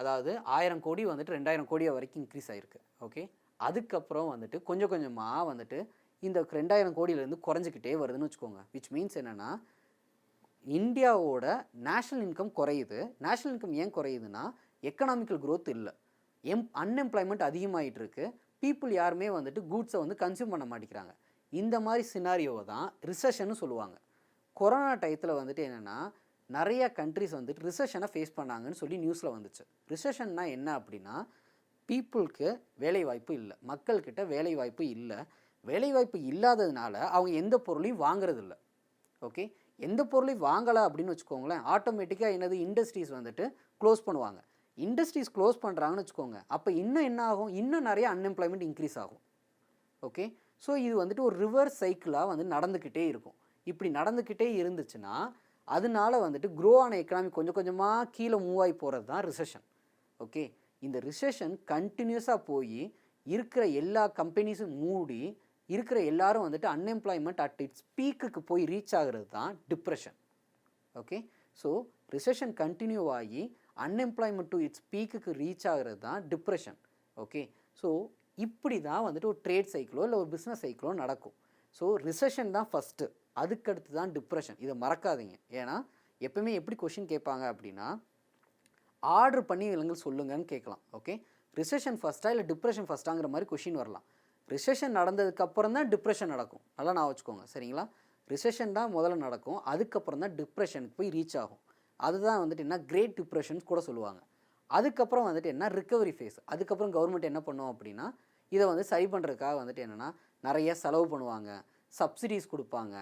அதாவது 1000 கோடி வந்துட்டு 2000 கோடி வரைக்கும் இன்க்ரீஸ் ஆகிருக்கு. ஓகே, அதுக்கப்புறம் வந்துட்டு கொஞ்சம் கொஞ்சமாக வந்துட்டு இந்த 2000 கோடியிலேருந்து குறைஞ்சிக்கிட்டே வருதுன்னு வச்சுக்கோங்க. விச் மீன்ஸ் என்னென்னா இந்தியாவோட நேஷ்னல் இன்கம் குறையுது. நேஷ்னல் இன்கம் ஏன் குறையுதுன்னா எக்கனாமிக்கல் க்ரோத் இல்லை, அன்எம்ப்ளாய்மெண்ட் அதிகமாகிட்டு இருக்கு. பீப்புள் யாருமே வந்துட்டு கூட்ஸை வந்து கன்சியூம் பண்ண மாட்டேங்கிறாங்க. இந்த மாதிரி சினாரியோவை தான் ரிசெஷன்னு சொல்லுவாங்க. கொரோனா டயத்தில் வந்துட்டு என்னென்னா நிறைய கண்ட்ரிஸ் வந்துட்டு ரிசெஷனை ஃபேஸ் பண்ணாங்கன்னு சொல்லி நியூஸில் வந்துச்சு. ரிசெஷன்னா என்ன அப்படின்னா பீப்புளுக்கு வேலைவாய்ப்பு இல்லை, மக்கள்கிட்ட வேலைவாய்ப்பு இல்லை. வேலைவாய்ப்பு இல்லாததுனால அவங்க எந்த பொருளையும் வாங்குறதில்ல. ஓகே, எந்த பொருளையும் வாங்கலை அப்படின்னு வச்சுக்கோங்களேன், ஆட்டோமேட்டிக்காக என்னது இண்டஸ்ட்ரீஸ் வந்துட்டு க்ளோஸ் பண்ணுவாங்க. இண்டஸ்ட்ரீஸ் க்ளோஸ் பண்ணுறாங்கன்னு வச்சுக்கோங்க, அப்போ இன்னும் என்ன ஆகும், இன்னும் நிறைய அன்எம்ப்ளாய்மெண்ட் இன்க்ரீஸ் ஆகும். ஓகே, ஸோ இது வந்துட்டு ஒரு ரிவர்ஸ் சைக்கிளாக வந்து நடந்துக்கிட்டே இருக்கும். இப்படி நடந்துக்கிட்டே இருந்துச்சுன்னா அதனால வந்துட்டு க்ரோ ஆன எக்கனாமி கொஞ்சம் கொஞ்சமாக கீழே மூவ் ஆகி போகிறது தான் ரிசெஷன். ஓகே, இந்த ரிசெஷன் கண்டினியூஸாக போய் இருக்கிற எல்லா கம்பெனிஸும் மூடி இருக்கிற எல்லாரும் வந்துட்டு அன்எம்ப்ளாய்மெண்ட் அட் இட்ஸ் பீக்குக்கு போய் ரீச் ஆகிறது தான் depression. Okay, so recession continue ஆகி அன்எம்ப்ளாய்மெண்ட் டு இட்ஸ் பீக்குக்கு ரீச் ஆகிறது தான் டிப்ரெஷன். ஓகே, ஸோ இப்படி தான் வந்துட்டு ஒரு ட்ரேட் சைக்கிளோ இல்லை ஒரு பிஸ்னஸ் சைக்கிளோ நடக்கும். ஸோ ரிசெஷன் தான் ஃபஸ்ட்டு, அதுக்கடுத்து தான் டிப்ரெஷன். இதை மறக்காதீங்க. ஏன்னா எப்பவுமே எப்படி கொஷின் கேட்பாங்க அப்படின்னா ஆர்டர் பண்ணி இல்லைங்க சொல்லுங்கன்னு கேட்கலாம். ஓகே, ரிசெஷன் ஃபஸ்ட்டா இல்லை டிப்ரெஷன் ஃபஸ்ட்டாங்கிற மாதிரி கொஷின் வரலாம். ரிசெஷன் நடந்ததுக்கப்புறம் தான் டிப்ரெஷன் நடக்கும், நல்லா நான் வச்சுக்கோங்க. சரிங்களா, ரிசெஷன் தான் முதல்ல நடக்கும், அதுக்கப்புறம் தான் டிப்ரெஷனுக்கு போய் ரீச் ஆகும். அதுதான் வந்துட்டு என்ன கிரேட் டிப்ரெஷன்ஸ் கூட சொல்லுவாங்க. அதுக்கப்புறம் வந்துட்டு என்ன ரிக்கவரி ஃபேஸ். அதுக்கப்புறம் கவர்மெண்ட் என்ன பண்ணும் அப்படின்னா இதை வந்து சரி பண்ணுறதுக்காக வந்துட்டு என்னென்னா நிறைய செலவு பண்ணுவாங்க, சப்சிடிஸ் கொடுப்பாங்க,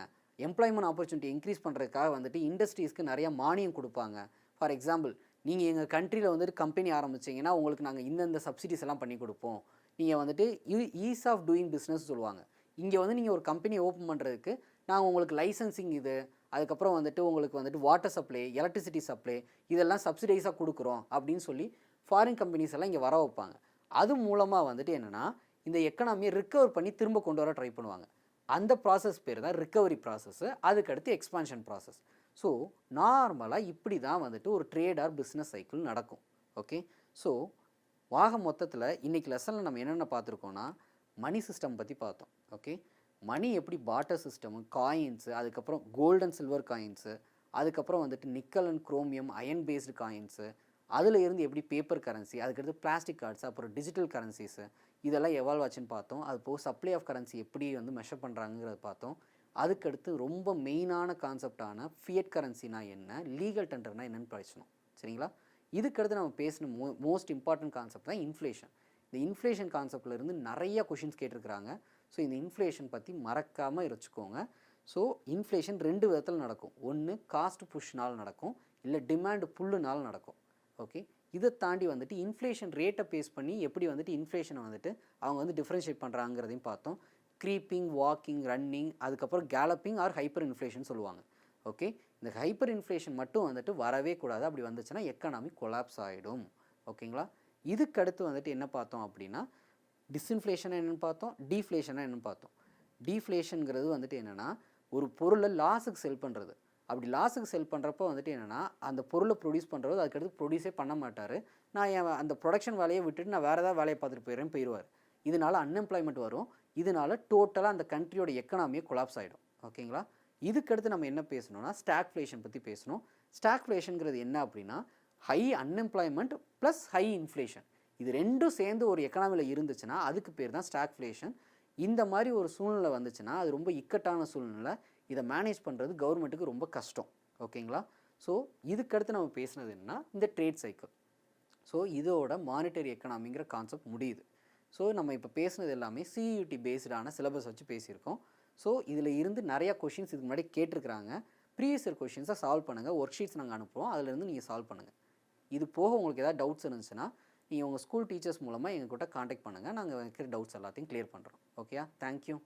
எம்ப்ளாய்மெண்ட் ஆப்பர்ச்சுனிட்டி இன்க்ரீஸ் பண்ணுறதுக்காக வந்துட்டு இண்டஸ்ட்ரீஸ்க்கு நிறைய மானியம் கொடுப்பாங்க. ஃபார் எக்ஸாம்பிள், நீங்கள் எங்கள் கண்ட்ரியில் வந்துட்டு கம்பெனி ஆரம்பிச்சிங்கன்னா உங்களுக்கு நாங்கள் இந்தந்த சப்சிடிஸ் எல்லாம் பண்ணி கொடுப்போம். நீங்கள் வந்துட்டு ஈஸ் ஆஃப் டூயிங் பிஸ்னஸ் சொல்லுவாங்க. இங்கே வந்து நீங்கள் ஒரு கம்பெனி ஓப்பன் பண்ணுறதுக்கு நாங்கள் உங்களுக்கு லைசன்சிங் இது, அதுக்கப்புறம் வந்துட்டு உங்களுக்கு வந்துட்டு வாட்டர் சப்ளை, எலக்ட்ரிசிட்டி சப்ளை இதெல்லாம் சப்சிடைஸாக கொடுக்குறோம் அப்படின்னு சொல்லி ஃபாரின் கம்பெனிஸ் எல்லாம் இங்கே வர வைப்பாங்க. அது மூலமாக வந்துட்டு என்னென்னா இந்த எக்கனாமியை ரிக்கவர் பண்ணி திரும்ப கொண்டு வர ட்ரை பண்ணுவாங்க. அந்த ப்ராசஸ் பேர் தான் ரிக்கவரி ப்ராசஸ்ஸு. அதுக்கடுத்து எக்ஸ்பான்ஷன் ப்ராசஸ். ஸோ நார்மலாக இப்படி தான் வந்துட்டு ஒரு ட்ரேட் ஆர் பிஸ்னஸ் சைக்கிள் நடக்கும். ஓகே, ஸோ மொத்தத்தில் இன்றைக்கி லெசனில் நம்ம என்னென்ன பார்த்துருக்கோன்னா மணி சிஸ்டம் பற்றி பார்த்தோம். ஓகே, மணி எப்படி பார்ட்டர் சிஸ்டமு, காயின்ஸு, அதுக்கப்புறம் கோல்டு அண்ட் சில்வர் காயின்ஸு, அதுக்கப்புறம் வந்துட்டு nickel and chromium iron based coins, அதில் இருந்து எப்படி பேப்பர் கரன்சி, அதுக்கடுத்து பிளாஸ்டிக் கார்ட்ஸ், அப்புறம் டிஜிட்டல் கரன்சிஸு இதெல்லாம் எவால்வ் ஆச்சுன்னு பார்த்தோம். அது போக சப்ளை ஆஃப் கரன்சி எப்படி வந்து மெஷர் பண்ணுறாங்கிறத பார்த்தோம். அதுக்கடுத்து ரொம்ப மெயினான கான்செப்டான ஃபியட் கரன்சினா என்ன, லீகல் டெண்டர்னா என்னென்னு படிச்சணும். சரிங்களா, இதுக்கடுத்து நம்ம பேசின மோஸ்ட் இம்பார்ட்டன்ட் கான்செப்ட் தான் இன்ஃப்ளேஷன். இந்த இன்ஃப்ளேஷன் கான்செப்டில் இருந்து நிறைய கொஷின்ஸ் கேட்டிருக்கிறாங்க. ஸோ இந்த இன்ஃப்ளேஷன் பற்றி மறக்காமல் வச்சுக்கோங்க. ஸோ இன்ஃப்ளேஷன் 2 விதத்தில் நடக்கும். ஒன்று காஸ்ட் புஷ்னால் நடக்கும், இல்லை டிமாண்ட் புல்லுனால் நடக்கும். ஓகே, இதை தாண்டி வந்துட்டு இன்ஃப்ளேஷன் ரேட்டை பேஸ் பண்ணி எப்படி வந்துட்டு இன்ஃப்ளேஷனை வந்துட்டு அவங்க வந்து டிஃப்ரென்ஷியேட் பண்ணுறாங்கிறதையும் பார்த்தோம். க்ரீப்பிங், வாக்கிங், ரன்னிங், அதுக்கப்புறம் கேலப்பிங் ஆர் ஹைப்பர் இன்ஃப்ளேஷன் சொல்லுவாங்க. ஓகே, இந்த ஹைப்பர் இன்ஃப்ளேஷன் மட்டும் வந்துட்டு வரவே கூடாது. அப்படி வந்துச்சுன்னா எக்கனாமி கொலாப்ஸ் ஆகிடும். ஓகேங்களா, இதுக்கடுத்து வந்துட்டு என்ன பார்த்தோம் அப்படின்னா டிஸ்இன்ஃப்ளேஷன் என்னென்னு பார்த்தோம், டீஃப்ளேஷனாக என்னென்னு பார்த்தோம். டீஃப்ளேஷனுங்கிறது வந்துட்டு என்னென்னா ஒரு பொருளை லாஸுக்கு செல் பண்ணுறது. அப்படி லாஸுக்கு செல் பண்ணுறப்போ வந்துட்டு என்னென்னா அந்த பொருளை ப்ரொடியூஸ் பண்ணுறது அதுக்கடுத்து ப்ரொடியூஸே பண்ண மாட்டார். நான் என் அந்த ப்ரொடக்ஷன் வேலையை விட்டுட்டு நான் வேறு ஏதாவது வேலையை பார்த்துட்டு போயிடுவார். இதனால் அன்எம்ப்ளாய்மெண்ட் வரும். இதனால் டோட்டலாக அந்த கண்ட்ரியோட எக்கனாமியை கொலாப்ஸ் ஆகிடும். ஓகேங்களா, இதுக்கடுத்து நம்ம என்ன பேசணும்னா ஸ்டாக்ஃப்ளேஷன் பற்றி பேசணும். ஸ்டாக்ஃப்ளேஷனுங்கிறது என்ன அப்படின்னா high unemployment plus high inflation, இது ரெண்டும் சேர்ந்து ஒரு எக்கனாமியில் இருந்துச்சுன்னா அதுக்கு பேர் தான் ஸ்டாக்ஃப்ளேஷன். இந்த மாதிரி ஒரு சூழ்நிலை வந்துச்சுன்னா அது ரொம்ப இக்கட்டான சூழ்நிலை. இதை மேனேஜ் பண்ணுறது கவர்மெண்ட்டுக்கு ரொம்ப கஷ்டம். ஓகேங்களா, ஸோ இதுக்கடுத்து நம்ம பேசுனது என்னன்னா இந்த ட்ரேட் சைக்கிள். ஸோ இதோட மானிட்டரி எக்கனாமிங்கிற கான்செப்ட் முடியுது. ஸோ நம்ம இப்போ பேசுனது எல்லாமே சியூடி பேஸ்டான சிலபஸ் வச்சு பேசியிருக்கோம். ஸோ இதில் இருந்து நிறையா கொஷின்ஸ் இதுக்கு முன்னாடி கேட்டிருக்கிறாங்க. ப்ரீவியஸ் இயர் கொஷின்ஸை சால்வ் பண்ணுங்கள், ஒர்க் ஷீட்ஸ் நாங்கள் அனுப்புவோம், அதிலேருந்து நீங்கள் சால்வ் பண்ணுங்கள். இது போக உங்களுக்கு ஏதாவது டவுட்ஸ் இருந்துச்சுன்னா நீங்கள் உங்கள் ஸ்கூல் டீச்சர்ஸ் மூலமாக எங்கள்கிட்ட காண்டாக்ட் பண்ணுங்கள். நாங்கள் இருக்கிற டவுட்ஸ் எல்லாத்தையும் கிளியர் பண்ணுறோம். ஓகேயா, தேங்க்யூ.